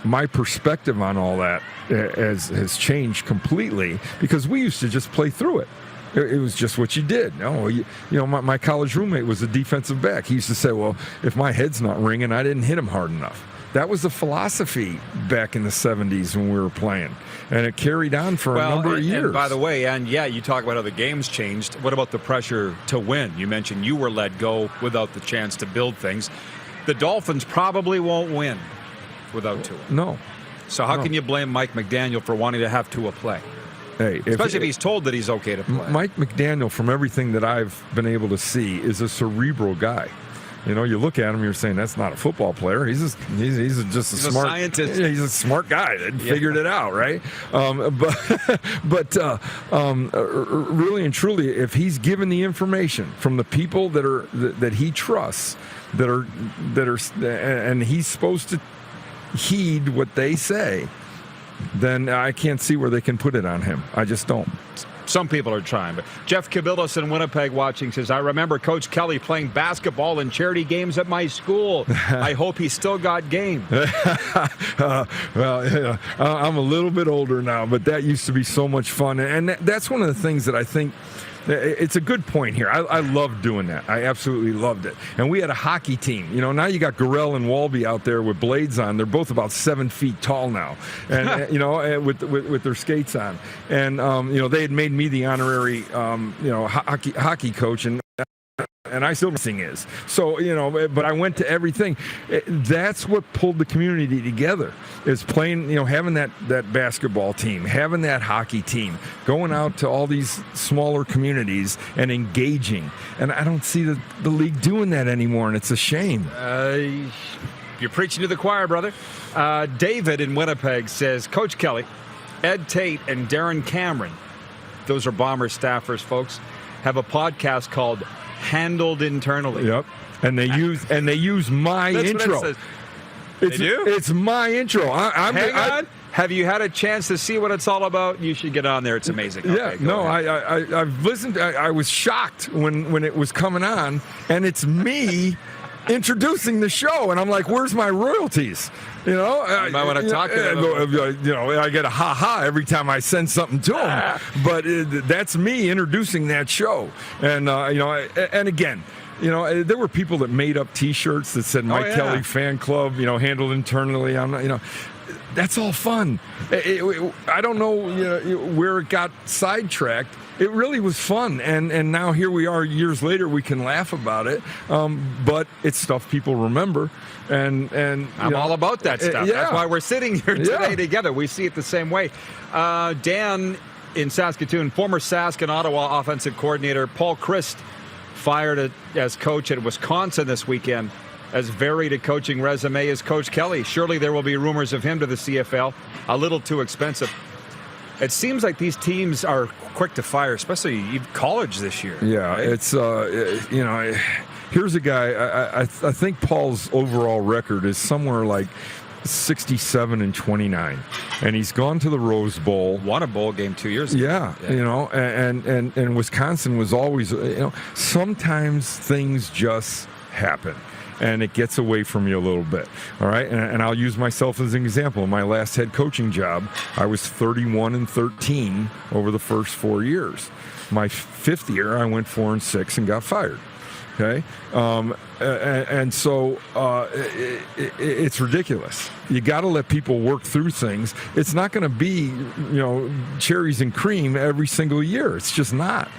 my perspective on all that has changed completely because we used to just play through it. It was just what you did. My college roommate was a defensive back. He used to say, "Well, if my head's not ringing, I didn't hit him hard enough." That was the philosophy back in the 70s when we were playing. And it carried on for a number of years. And by the way, you talk about how the game's changed. What about the pressure to win? You mentioned you were let go without the chance to build things. The Dolphins probably won't win without Tua. No. So how can you blame Mike McDaniel for wanting to have Tua play? Hey, especially if he's told that he's okay to play. Mike McDaniel, from everything that I've been able to see, is a cerebral guy. You look at him, you're saying that's not a football player. He's just a smart scientist. He's a smart guy that figured it out, right? But really and truly, if he's given the information from the people that he trusts, that are, and he's supposed to heed what they say, then I can't see where they can put it on him. I just don't. Some people are trying, but Jeff Cabillas in Winnipeg watching says, I remember Coach Kelly playing basketball in charity games at my school. I hope he still got game. I'm a little bit older now, but that used to be so much fun. And that's one of the things that I think it's a good point here. I loved doing that. I absolutely loved it. And we had a hockey team. Now you got Gorell and Walby out there with blades on. They're both about 7 feet tall now, and with their skates on. And they had made me the honorary hockey coach, and I still sing is. So, but I went to everything. That's what pulled the community together, is playing, having that basketball team, having that hockey team, going out to all these smaller communities and engaging. And I don't see the league doing that anymore, and it's a shame. You're preaching to the choir, brother. David in Winnipeg says, Coach Kelly, Ed Tate, and Darren Cameron, those are Bomber staffers, folks, have a podcast called Handled Internally. Yep. And they use my intro. What it says. They do? It's my intro. Hang on. Have you had a chance to see what it's all about? You should get on there. It's amazing. Yeah. I've listened. I was shocked when it was coming on, and it's me introducing the show, and I'm like, where's my royalties? You might want to talk to them. I get a ha-ha every time I send something to them. But that's me introducing that show. And, and again, there were people that made up T-shirts that said Mike Kelly Fan Club, handled internally. I'm not, that's all fun. I don't know where it got sidetracked. It really was fun, and now here we are years later. We can laugh about it, but it's stuff people remember. And I'm all about that stuff. That's why we're sitting here today together. We see it the same way. Dan in Saskatoon, former Sask and Ottawa offensive coordinator Paul Christ, fired as coach at Wisconsin this weekend. As varied a coaching resume as Coach Kelly. Surely there will be rumors of him to the CFL. A little too expensive. It seems like these teams are quick to fire, especially college this year. Yeah, right? It's here's a guy. I think Paul's overall record is somewhere like 67-29, and he's gone to the Rose Bowl. Won a bowl game 2 years ago. Yeah. And Wisconsin was always, sometimes things just happen. and it gets away from you a little bit. All right, and I'll use myself as an example. In my last head coaching job, I was 31-13 over the first 4 years. My 5th year, I went 4-6 and got fired. Okay, and so it's ridiculous. You got to let people work through things. It's not going to be, cherries and cream every single year. It's just not.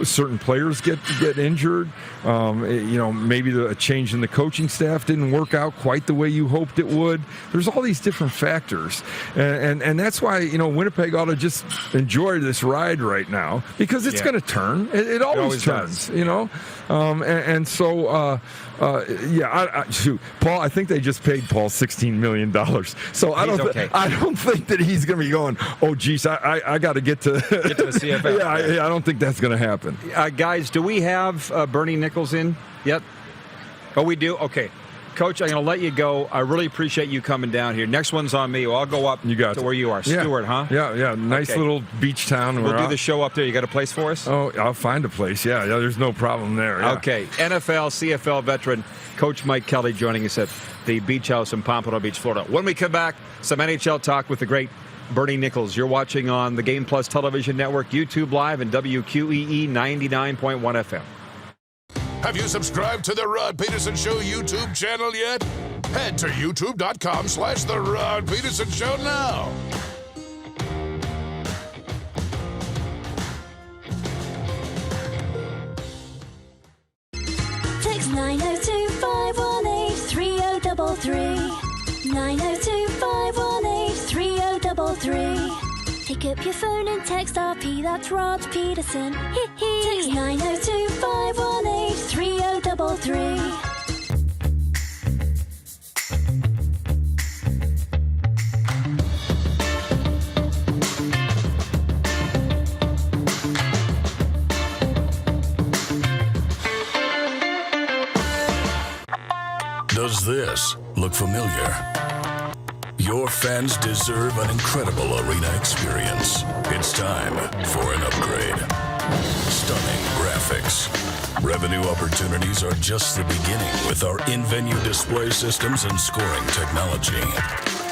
Certain players get injured. Maybe a change in the coaching staff didn't work out quite the way you hoped it would. There's all these different factors, and that's why Winnipeg ought to just enjoy this ride right now, because it's going to turn. It always turns. Shoot, Paul, I think they just paid Paul $16 million. So I don't think that he's going to be going, oh, geez, I got to get to the CFL. I don't think that's going to happen. Guys, do we have Bernie Nicholls in yet? Oh, we do? Okay. Coach, I'm going to let you go. I really appreciate you coming down here. Next one's on me. Well, I'll go up to where you are. Yeah. Stewart, huh? Yeah. Nice little beach town. We'll do the show up there. You got a place for us? Oh, I'll find a place. Yeah, there's no problem there. Yeah. Okay. NFL, CFL veteran, Coach Mike Kelly joining us at the Beach House in Pompano Beach, Florida. When we come back, some NHL talk with the great Bernie Nicholls. You're watching on the Game Plus Television Network, YouTube Live, and WQEE 99.1 FM. Have you subscribed to The Rod Pedersen Show YouTube channel yet? Head to youtube.com/The Rod Pedersen Show now. Text 902-518-3033. 902-518-3033. Pick up your phone and text RP, that's Rod Pedersen. Text 902-518-3033. Does this look familiar? Your fans deserve an incredible arena experience. It's time for an upgrade. Stunning graphics. Revenue opportunities are just the beginning with our in-venue display systems and scoring technology.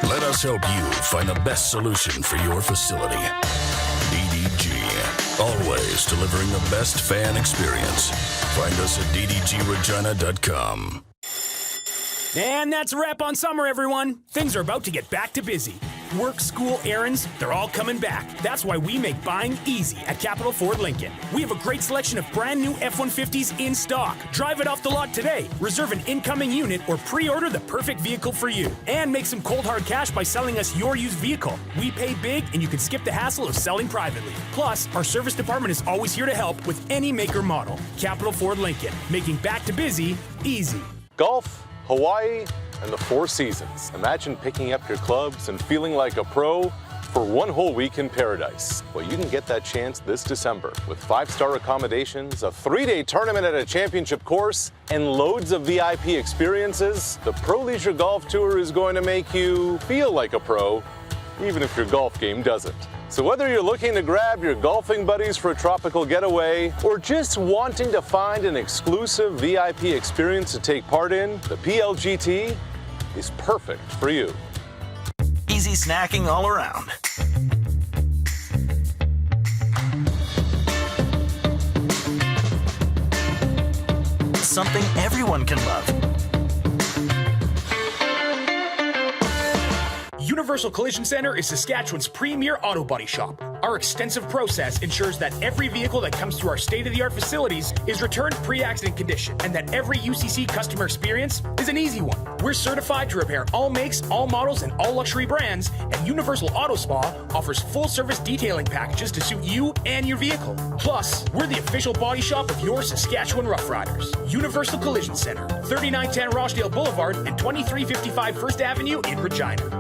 Let us help you find the best solution for your facility. DDG. Always delivering the best fan experience. Find us at ddgregina.com. And that's a wrap on summer, everyone. Things are about to get back to busy. Work, school, errands, they're all coming back. That's why we make buying easy at Capital Ford Lincoln. We have a great selection of brand new F-150s in stock. Drive it off the lot today. Reserve an incoming unit or pre-order the perfect vehicle for you. And make some cold hard cash by selling us your used vehicle. We pay big and you can skip the hassle of selling privately. Plus, our service department is always here to help with any make or model. Capital Ford Lincoln, making back to busy easy. Golf, Hawaii, and the Four Seasons. Imagine picking up your clubs and feeling like a pro for one whole week in paradise. Well, you can get that chance this December with 5-star accommodations, a 3-day tournament at a championship course, and loads of VIP experiences. The Pro Leisure Golf Tour is going to make you feel like a pro, even if your golf game doesn't. So whether you're looking to grab your golfing buddies for a tropical getaway or just wanting to find an exclusive VIP experience to take part in, the PLGT is perfect for you. Easy snacking all around. Something everyone can love. Universal Collision Center is Saskatchewan's premier auto body shop. Our extensive process ensures that every vehicle that comes through our state-of-the-art facilities is returned pre-accident condition, and that every UCC customer experience is an easy one. We're certified to repair all makes, all models, and all luxury brands, and Universal Auto Spa offers full-service detailing packages to suit you and your vehicle. Plus, we're the official body shop of your Saskatchewan Rough Riders. Universal Collision Center, 3910 Rochdale Boulevard and 2355 First Avenue in Regina.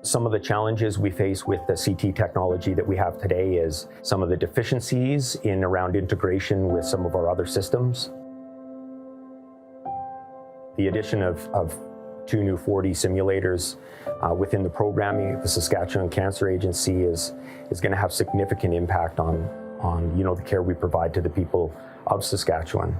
Some of the challenges we face with the CT technology that we have today is some of the deficiencies in around integration with some of our other systems. The addition of 2 new 4D simulators within the programming of the Saskatchewan Cancer Agency is going to have significant impact on the care we provide to the people of Saskatchewan.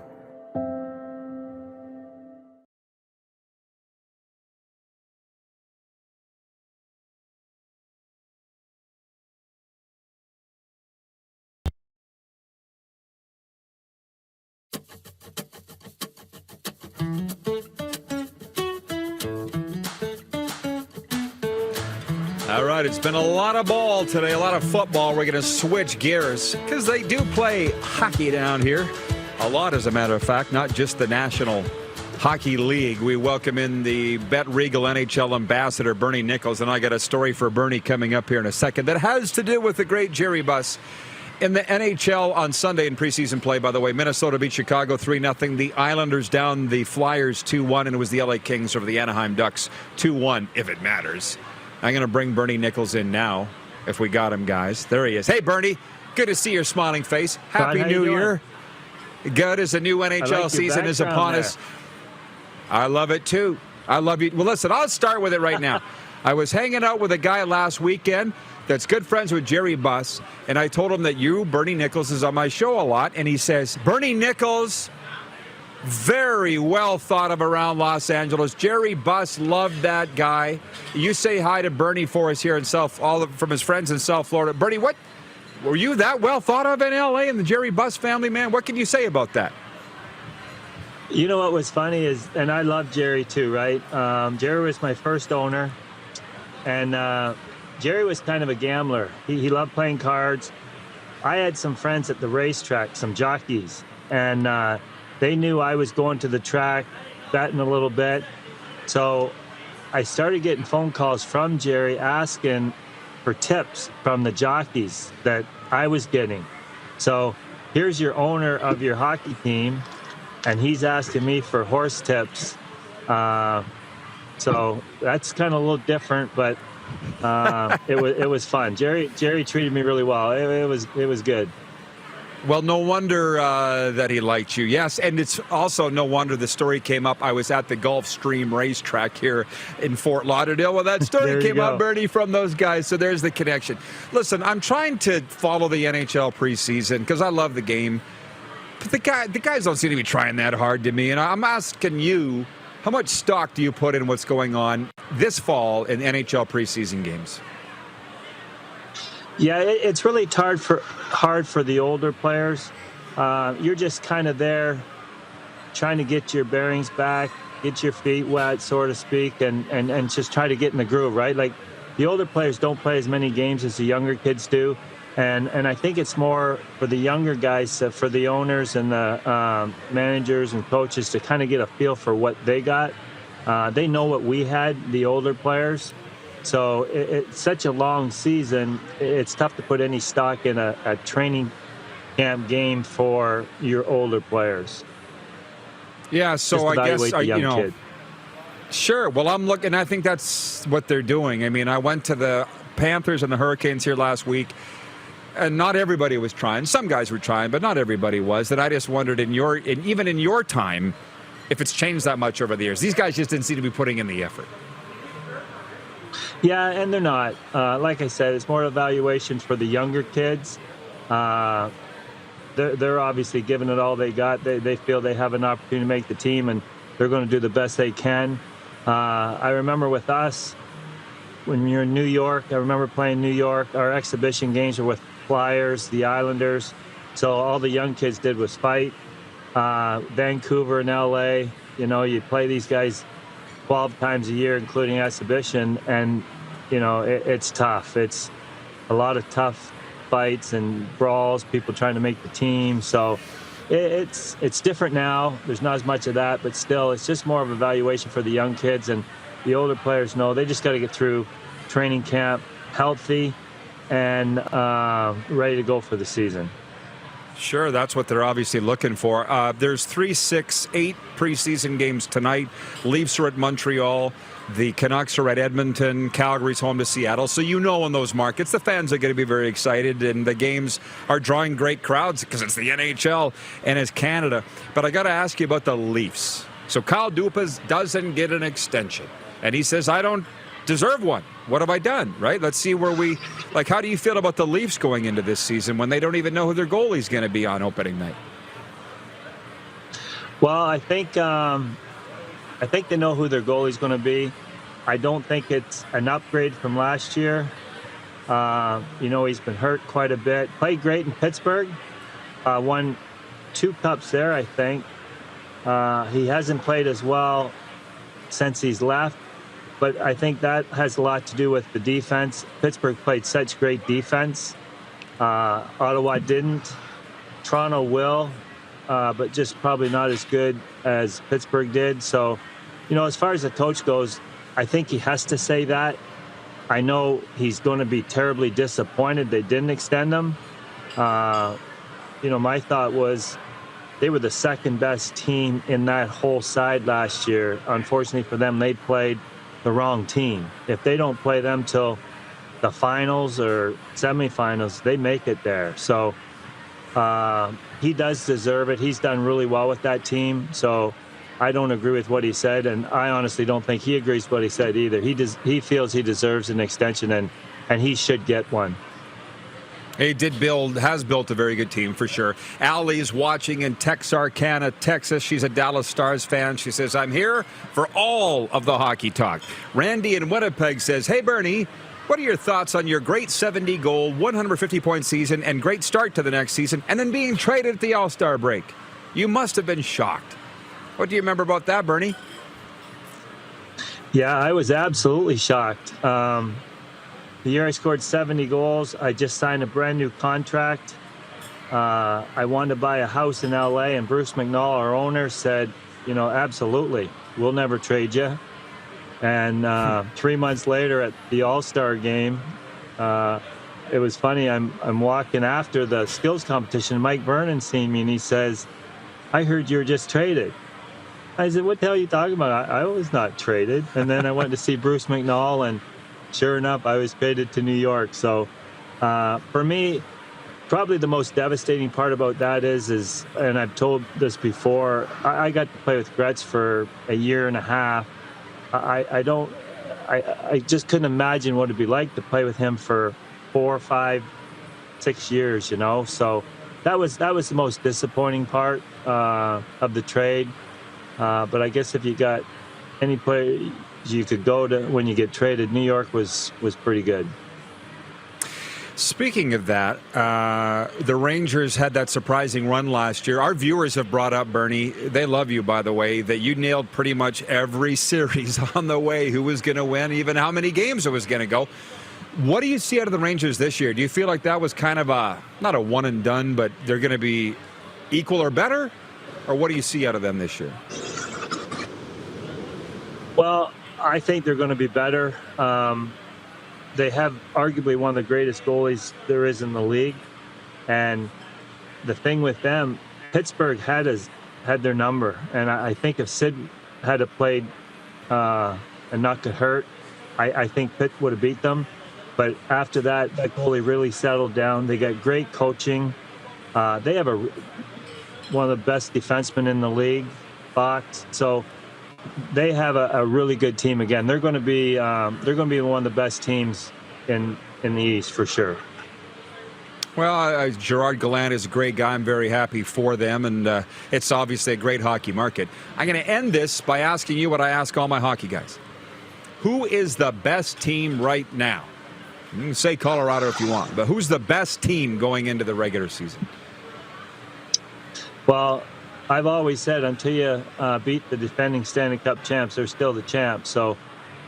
All right, it's been a lot of ball today, a lot of football. We're going to switch gears because they do play hockey down here. A lot, as a matter of fact, not just the National Hockey League. We welcome in the Bet Regal NHL ambassador, Bernie Nicholls, and I got a story for Bernie coming up here in a second that has to do with the great Jerry Buss. In the NHL on Sunday in preseason play, by the way, Minnesota beat Chicago 3-0. The Islanders down the Flyers 2-1, and it was the LA Kings over the Anaheim Ducks 2-1, if it matters. I'm going to bring Bernie Nicholls in now, if we got him, guys. There he is. Hey, Bernie. Good to see your smiling face. Happy New Year. Good as the new NHL season is upon us. I love it, too. I love you. Well, listen, I'll start with it right now. I was hanging out with a guy last weekend that's good friends with Jerry Buss, and I told him that you, Bernie Nicholls, is on my show a lot, and he says, Bernie Nicholls, very well thought of around Los Angeles. Jerry Buss loved that guy. You say hi to Bernie for us here in from his friends in South Florida. Bernie, what were you that well thought of in LA and the Jerry Buss family, man? What can you say about that? You know what was funny is, and I love Jerry too, right? Jerry was my first owner, and Jerry was kind of a gambler. He loved playing cards. I had some friends at the racetrack, some jockeys, and they knew I was going to the track, betting a little bit. So I started getting phone calls from Jerry asking for tips from the jockeys that I was getting. So here's your owner of your hockey team, and he's asking me for horse tips. So that's kind of a little different, but it was fun. Jerry treated me really well. It was good. Well, no wonder that he liked you. Yes, and it's also no wonder the story came up. I was at the Gulfstream racetrack here in Fort Lauderdale. Well, that story came up, Bernie, from those guys. So there's the connection. Listen, I'm trying to follow the NHL preseason because I love the game. But the guys don't seem to be trying that hard to me. And I'm asking you, how much stock do you put in what's going on this fall in NHL preseason games? Yeah, it's really hard for the older players. You're just kind of there trying to get your bearings back, get your feet wet, so to speak, and just try to get in the groove, right? Like, the older players don't play as many games as the younger kids do. And I think it's more for the younger guys, for the owners and the managers and coaches to kind of get a feel for what they got. They know what we had, the older players. So it's such a long season, it's tough to put any stock in a training camp game for your older players. Yeah, so I guess, kid. Sure. Well, I'm looking, I think that's what they're doing. I mean, I went to the Panthers and the Hurricanes here last week, and not everybody was trying. Some guys were trying, but not everybody was. And I just wondered, even in your time, if it's changed that much over the years. These guys just didn't seem to be putting in the effort. Yeah, and they're not. Like I said, it's more evaluation for the younger kids. They're obviously giving it all they got. They feel they have an opportunity to make the team, and they're going to do the best they can. I remember with us, when you're in New York, I remember playing New York. Our exhibition games were with Flyers, the Islanders. So all the young kids did was fight. Vancouver and LA, you play these guys 12 times a year, including exhibition, and it's tough. It's a lot of tough fights and brawls, people trying to make the team. So it's different now. There's not as much of that, but still, it's just more of evaluation for the young kids. And the older players know they just got to get through training camp healthy and ready to go for the season. Sure, that's what they're obviously looking for. There's 3, 6, 8 preseason games tonight. Leafs are at Montreal. The Canucks are at Edmonton. Calgary's home to Seattle. So in those markets, the fans are going to be very excited, and the games are drawing great crowds because it's the NHL and it's Canada. But I got to ask you about the Leafs. So Kyle Dubas doesn't get an extension, and he says, I don't deserve one. What have I done, right? Let's see where we, like, how do you feel about the Leafs going into this season when they don't even know who their goalie's going to be on opening night? Well, I think they know who their goalie's going to be. I don't think it's an upgrade from last year. He's been hurt quite a bit. Played great in Pittsburgh. Won 2 cups there, I think. He hasn't played as well since he's left, but I think that has a lot to do with the defense. Pittsburgh played such great defense. Ottawa didn't. Toronto will, but just probably not as good as Pittsburgh did. So, as far as the coach goes, I think he has to say that. I know he's going to be terribly disappointed they didn't extend him. My thought was they were the second best team in that whole side last year. Unfortunately for them, they played the wrong team. If they don't play them till the finals or semifinals, they make it there. So he does deserve it. He's done really well with that team. So I don't agree with what he said, and I honestly don't think he agrees with what he said either. He feels he deserves an extension, and he should get one. He has built a very good team for sure. Allie's watching in Texarkana, Texas. She's a Dallas Stars fan. She says, I'm here for all of the hockey talk. Randy in Winnipeg says, hey, Bernie, what are your thoughts on your great 70-goal, 150-point season and great start to the next season, and then being traded at the All-Star break? You must have been shocked. What do you remember about that, Bernie? Yeah, I was absolutely shocked. The year I scored 70 goals, I just signed a brand new contract. I wanted to buy a house in LA, and Bruce McNall, our owner, said, absolutely, we'll never trade you. And 3 months later at the All-Star game, it was funny. I'm walking after the skills competition. Mike Vernon seen me, and he says, I heard you were just traded. I said, what the hell are you talking about? I was not traded. And then I went to see Bruce McNall, and sure enough, I was traded to New York. So for me, probably the most devastating part about that is, and I've told this before, I got to play with Gretz for a year and a half. I just couldn't imagine what it'd be like to play with him for 4, 5, 6 years, So that was the most disappointing part of the trade. But I guess if you got any place you could go to when you get traded, New York was pretty good. Speaking of that, the Rangers had that surprising run last year. Our viewers have brought up, Bernie, they love you, by the way, that you nailed pretty much every series on the way, who was going to win, even how many games it was going to go. What do you see out of the Rangers this year? Do you feel like that was kind of not a one and done, but they're going to be equal or better? Or what do you see out of them this year? Well, I think they're going to be better. They have arguably one of the greatest goalies there is in the league. And the thing with them, Pittsburgh had their number. And I think if Sid had played and not get hurt, I think Pitt would have beat them. But after that goalie really settled down. They got great coaching. They have one of the best defensemen in the league, Fox. So they have a really good team again. They're going to be one of the best teams in the East for sure. Well, Gerard Gallant is a great guy. I'm very happy for them, and it's obviously a great hockey market. I'm going to end this by asking you what I ask all my hockey guys. Who is the best team right now? You can say Colorado if you want, but who's the best team going into the regular season? Well, I've always said until you beat the defending Stanley Cup champs, they're still the champs. So,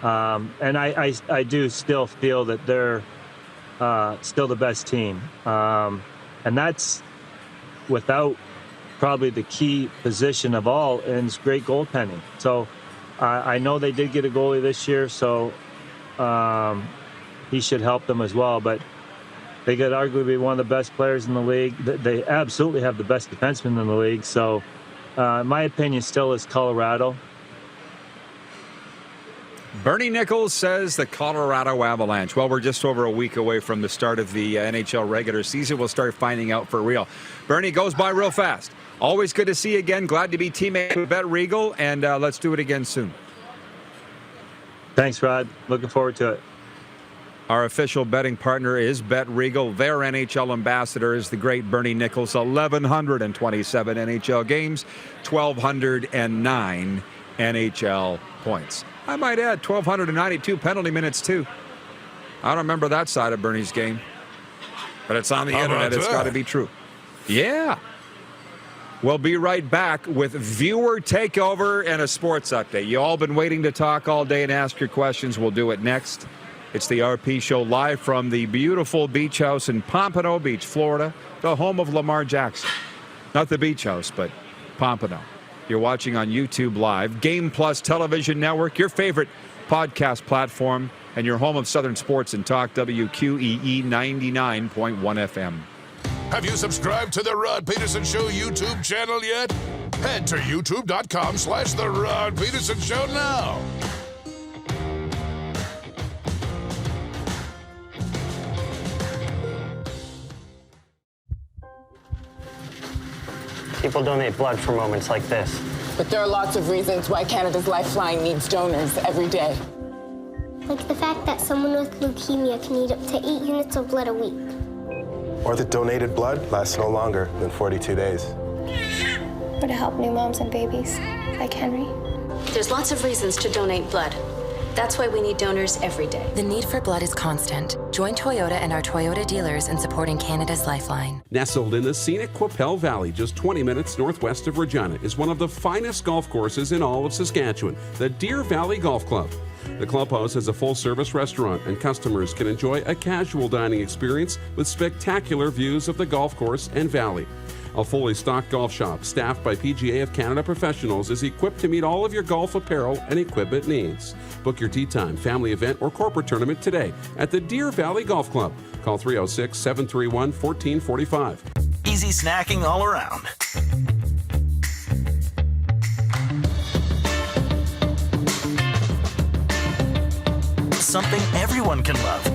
and I do still feel that they're still the best team. And that's without probably the key position of all, and it's great goaltending. So I know they did get a goalie this year, so he should help them as well. But they could arguably be one of the best players in the league. They absolutely have the best defenseman in the league. So my opinion still is Colorado. Bernie Nicholls says the Colorado Avalanche. Well, we're just over a week away from the start of the NHL regular season. We'll start finding out for real. Bernie goes by real fast. Always good to see you again. Glad to be teammates with Bet Regal, and let's do it again soon. Thanks, Rod. Looking forward to it. Our official betting partner is Regal. Their NHL ambassador is the great Bernie Nicholls. 1,127 NHL games, 1,209 NHL points. I might add 1,292 penalty minutes, too. I don't remember that side of Bernie's game, but it's on the internet. It's got to be true. Yeah. We'll be right back with viewer takeover and a sports update. You all been waiting to talk all day and ask your questions. We'll do it next. It's the RP Show live from the beautiful beach house in Pompano Beach, Florida, the home of Lamar Jackson. Not the beach house, but Pompano. You're watching on YouTube Live, Game Plus Television Network, your favorite podcast platform, and your home of Southern Sports and Talk, WQEE 99.1 FM. Have you subscribed to the Rod Pedersen Show YouTube channel yet? Head to youtube.com/The Rod Pedersen Show now. People donate blood for moments like this. But there are lots of reasons why Canada's Lifeline needs donors every day. Like the fact that someone with leukemia can need up to 8 units of blood a week. Or that donated blood lasts no longer than 42 days. Or to help new moms and babies, like Henry. There's lots of reasons to donate blood. That's why we need donors every day. The need for blood is constant. Join Toyota and our Toyota dealers in supporting Canada's Lifeline. Nestled in the scenic Qu'Appelle Valley, just 20 minutes northwest of Regina, is one of the finest golf courses in all of Saskatchewan, the Deer Valley Golf Club. The clubhouse has a full-service restaurant, and customers can enjoy a casual dining experience with spectacular views of the golf course and valley. A fully stocked golf shop, staffed by PGA of Canada professionals, is equipped to meet all of your golf apparel and equipment needs. Book your tee time, family event, or corporate tournament today at the Deer Valley Golf Club. Call 306-731-1445. Easy snacking all around. Something everyone can love.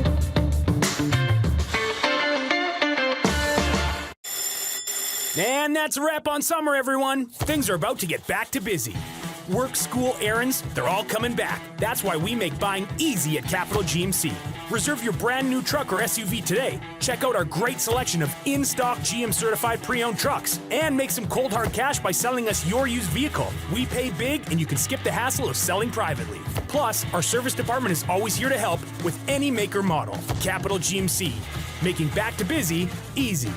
And that's a wrap on summer, everyone. Things are about to get back to busy. Work, school, errands, they're all coming back. That's why we make buying easy at Capital GMC. Reserve your brand new truck or SUV today. Check out our great selection of in-stock GM certified pre-owned trucks and make some cold hard cash by selling us your used vehicle. We pay big and you can skip the hassle of selling privately. Plus, our service department is always here to help with any make or model. Capital GMC, making back to busy easy.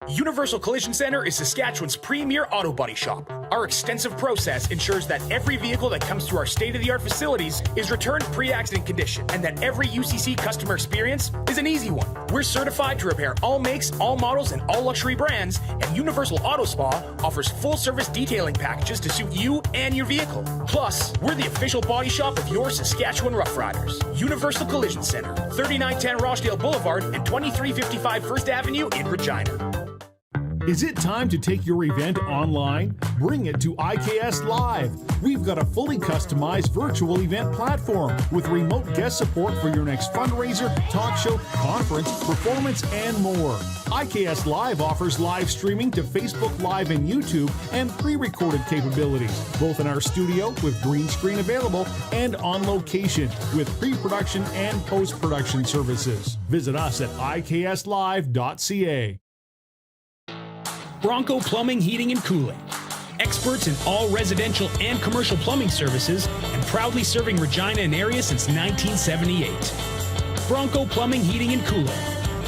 Universal Collision Center is Saskatchewan's premier auto body shop. Our extensive process ensures that every vehicle that comes through our state-of-the-art facilities is returned pre-accident condition and that every UCC customer experience is an easy one. We're certified to repair all makes, all models, and all luxury brands, and Universal Auto Spa offers full-service detailing packages to suit you and your vehicle. Plus, we're the official body shop of your Saskatchewan Rough Riders. Universal Collision Center, 3910 Rochdale Boulevard and 2355 First Avenue in Regina. Is it time to take your event online? Bring it to IKS Live. We've got a fully customized virtual event platform with remote guest support for your next fundraiser, talk show, conference, performance, and more. IKS Live offers live streaming to Facebook Live and YouTube and pre-recorded capabilities, both in our studio with green screen available and on location with pre-production and post-production services. Visit us at ikslive.ca. Bronco Plumbing, Heating, and Cooling. Experts in all residential and commercial plumbing services and proudly serving Regina and area since 1978. Bronco Plumbing, Heating, and Cooling.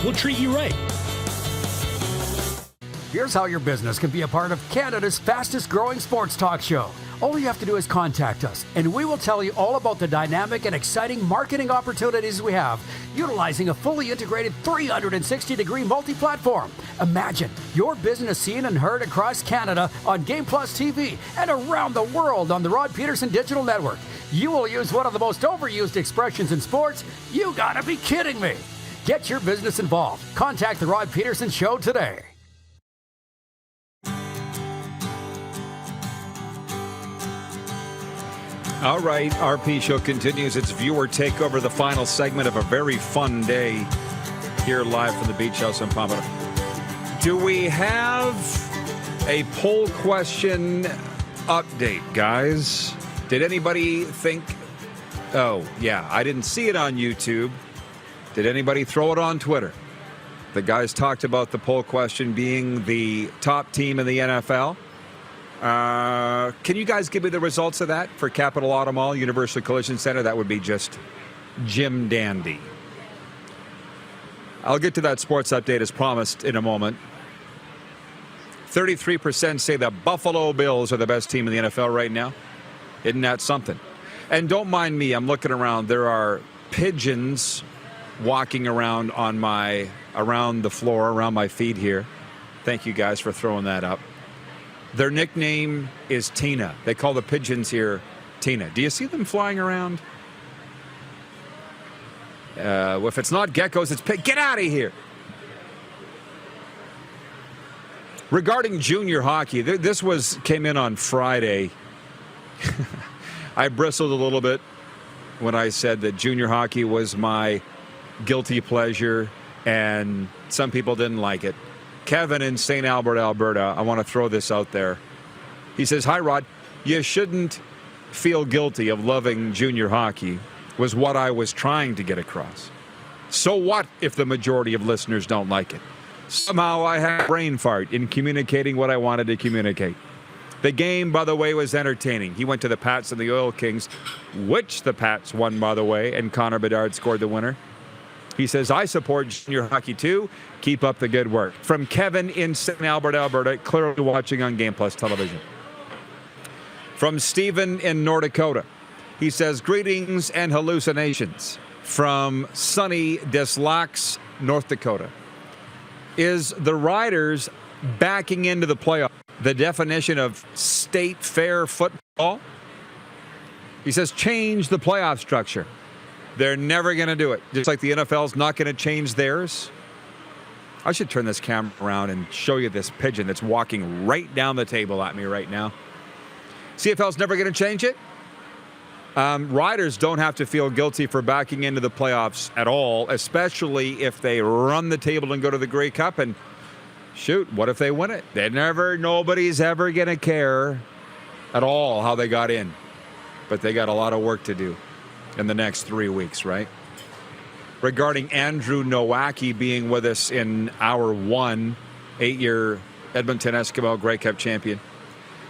We'll treat you right. Here's how your business can be a part of Canada's fastest growing sports talk show. All you have to do is contact us, and we will tell you all about the dynamic and exciting marketing opportunities we have, utilizing a fully integrated 360-degree multi-platform. Imagine your business seen and heard across Canada on Game Plus TV and around the world on the Rod Pedersen Digital Network. You will use one of the most overused expressions in sports. You gotta be kidding me. Get your business involved. Contact the Rod Pedersen Show today. All right, RP Show continues its viewer takeover, the final segment of a very fun day here live from the Beach House in Pompano. Do we have a poll question update, guys? Did anybody think Oh, yeah. I didn't see it on YouTube. Did anybody throw it on Twitter? The guys talked about the poll question being the top team in the NFL. Can you guys give me the results of that for Capital Auto Mall, Universal Collision Center? That would be just Jim Dandy. I'll get to that sports update as promised in a moment. 33% say the Buffalo Bills are the best team in the NFL right now. Isn't that something? And don't mind me, I'm looking around. There are pigeons walking around around the floor, around my feet here. Thank you guys for throwing that up. Their nickname is Tina. They call the pigeons here Tina. Do you see them flying around? If it's not geckos, it's pig. Get out of here. Regarding junior hockey, this came in on Friday. I bristled a little bit when I said that junior hockey was my guilty pleasure, and some people didn't like it. Kevin in St. Albert, Alberta, I want to throw this out there. He says, "Hi, Rod. You shouldn't feel guilty of loving junior hockey," was what I was trying to get across. So what if the majority of listeners don't like it? Somehow I had a brain fart in communicating what I wanted to communicate. The game, by the way, was entertaining. He went to the Pats and the Oil Kings, which the Pats won, by the way, and Connor Bedard scored the winner. He says, "I support junior hockey too. Keep up the good work." From Kevin in St. Albert, Alberta, clearly watching on Game Plus television. From Stephen in North Dakota, he says, "Greetings and hallucinations." From sunny Des Lacs, North Dakota. Is the Riders backing into the playoff the definition of state fair football? He says, "Change the playoff structure." They're never going to do it. Just like the NFL's not going to change theirs. I should turn this camera around and show you this pigeon that's walking right down the table at me right now. CFL's never going to change it. Riders don't have to feel guilty for backing into the playoffs at all, especially if they run the table and go to the Grey Cup. And shoot, what if they win it? Nobody's ever going to care at all how they got in. But they got a lot of work to do in the next 3 weeks, right? Regarding Andrew Nowacki being with us in hour 1, 8-year Edmonton Eskimo Grey Cup champion.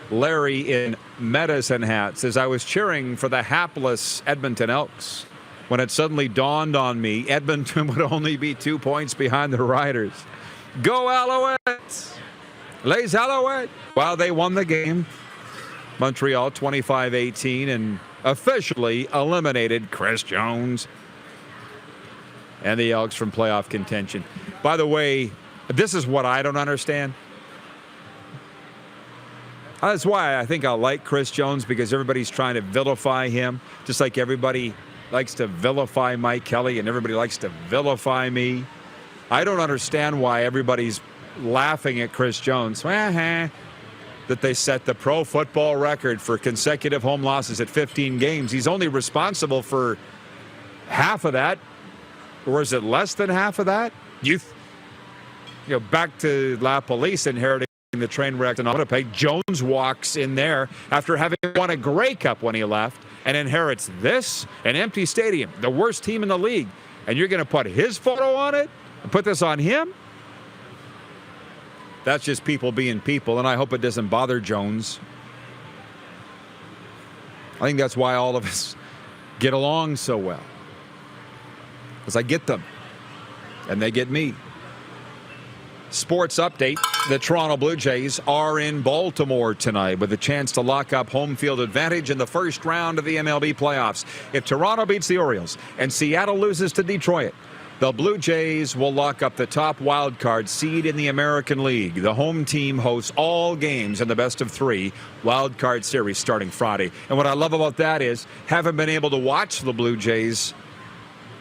Larry in Medicine Hat says, "I was cheering for the hapless Edmonton Elks when it suddenly dawned on me Edmonton would only be 2 points behind the Riders. Go Alouettes! Les Alouettes!" Well, they won the game. Montreal 25-18 and officially eliminated Chris Jones and the Elks from playoff contention. By the way, this is what I don't understand. That's why I think I like Chris Jones, because everybody's trying to vilify him, just like everybody likes to vilify Mike Kelly and everybody likes to vilify me. I don't understand why everybody's laughing at Chris Jones. That they set the pro football record for consecutive home losses at 15 games. He's only responsible for half of that. Or is it less than half of that? Back to La Police inheriting the train wreck in Winnipeg. Jones walks in there after having won a Grey Cup when he left and inherits this, an empty stadium, the worst team in the league. And you're going to put his photo on it and put this on him? That's just people being people, and I hope it doesn't bother Jones. I think that's why all of us get along so well, because I get them, and they get me. Sports update. The Toronto Blue Jays are in Baltimore tonight with a chance to lock up home field advantage in the first round of the MLB playoffs. If Toronto beats the Orioles and Seattle loses to Detroit, the Blue Jays will lock up the top wild card seed in the American League. The home team hosts all games in the best-of-3 wild card series starting Friday. And what I love about that is, haven't been able to watch the Blue Jays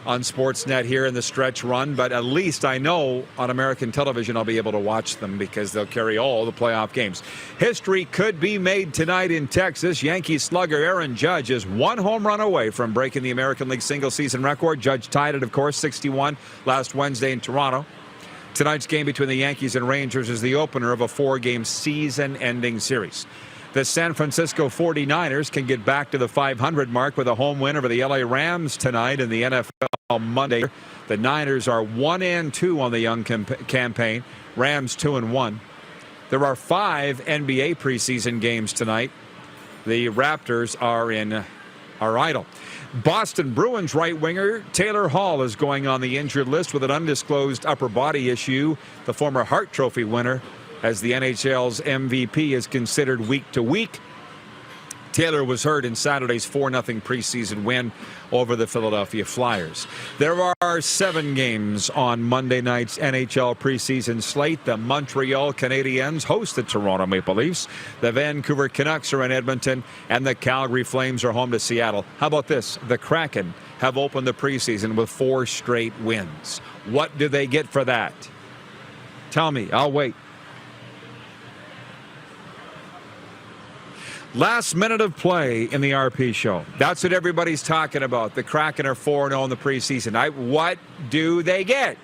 on Sportsnet here in the stretch run, but at least I know on American television I'll be able to watch them because they'll carry all the playoff games. History could be made tonight in Texas. Yankees slugger Aaron Judge is one home run away from breaking the American League single-season record. Judge tied it, of course, 61 last Wednesday in Toronto. Tonight's game between the Yankees and Rangers is the opener of a 4-game season-ending series. The San Francisco 49ers can get back to the 500 mark with a home win over the LA Rams tonight in the NFL Monday. The Niners are 1-2 on the young campaign. Rams 2-1. There are 5 NBA preseason games tonight. The Raptors are idle. Boston Bruins right winger Taylor Hall is going on the injured list with an undisclosed upper body issue. The former Hart Trophy winner, as the NHL's MVP, is considered week to week. Taylor was hurt in Saturday's 4-0 preseason win over the Philadelphia Flyers. There are 7 games on Monday night's NHL preseason slate. The Montreal Canadiens host the Toronto Maple Leafs. The Vancouver Canucks are in Edmonton, and the Calgary Flames are home to Seattle. How about this? The Kraken have opened the preseason with 4 straight wins. What do they get for that? Tell me. I'll wait. Last minute of play in the RP show. That's what everybody's talking about. The Kraken are 4-0 in the preseason. What do they get?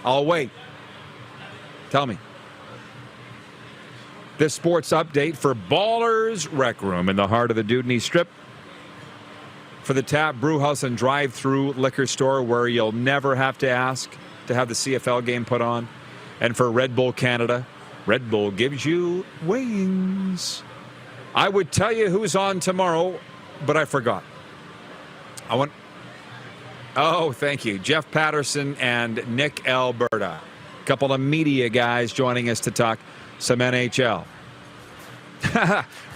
I'll wait. Tell me. This sports update for Ballers Rec Room in the heart of the Dewdney Strip. For the Tap Brewhouse and Drive-Thru Liquor Store, where you'll never have to ask to have the CFL game put on. And for Red Bull Canada, Red Bull gives you wings. I would tell you who's on tomorrow, but I forgot. Oh, thank you. Jeff Patterson and Nick Alberta. A couple of media guys joining us to talk some NHL.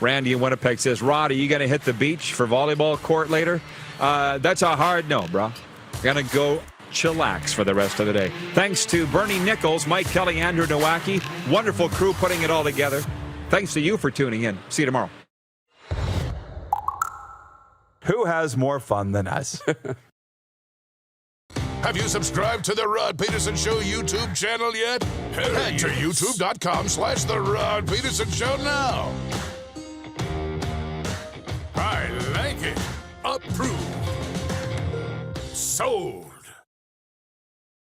Randy in Winnipeg says, Rod, are you going to hit the beach for volleyball court later? That's a hard no, bro. Going to go chillax for the rest of the day. Thanks to Bernie Nicholls, Mike Kelly, Andrew Nowacki. Wonderful crew putting it all together. Thanks to you for tuning in. See you tomorrow. Who has more fun than us? Have you subscribed to the Rod Pedersen Show YouTube channel yet? Head to youtube.com/The Rod Pedersen Show now. I like it. Approve. So.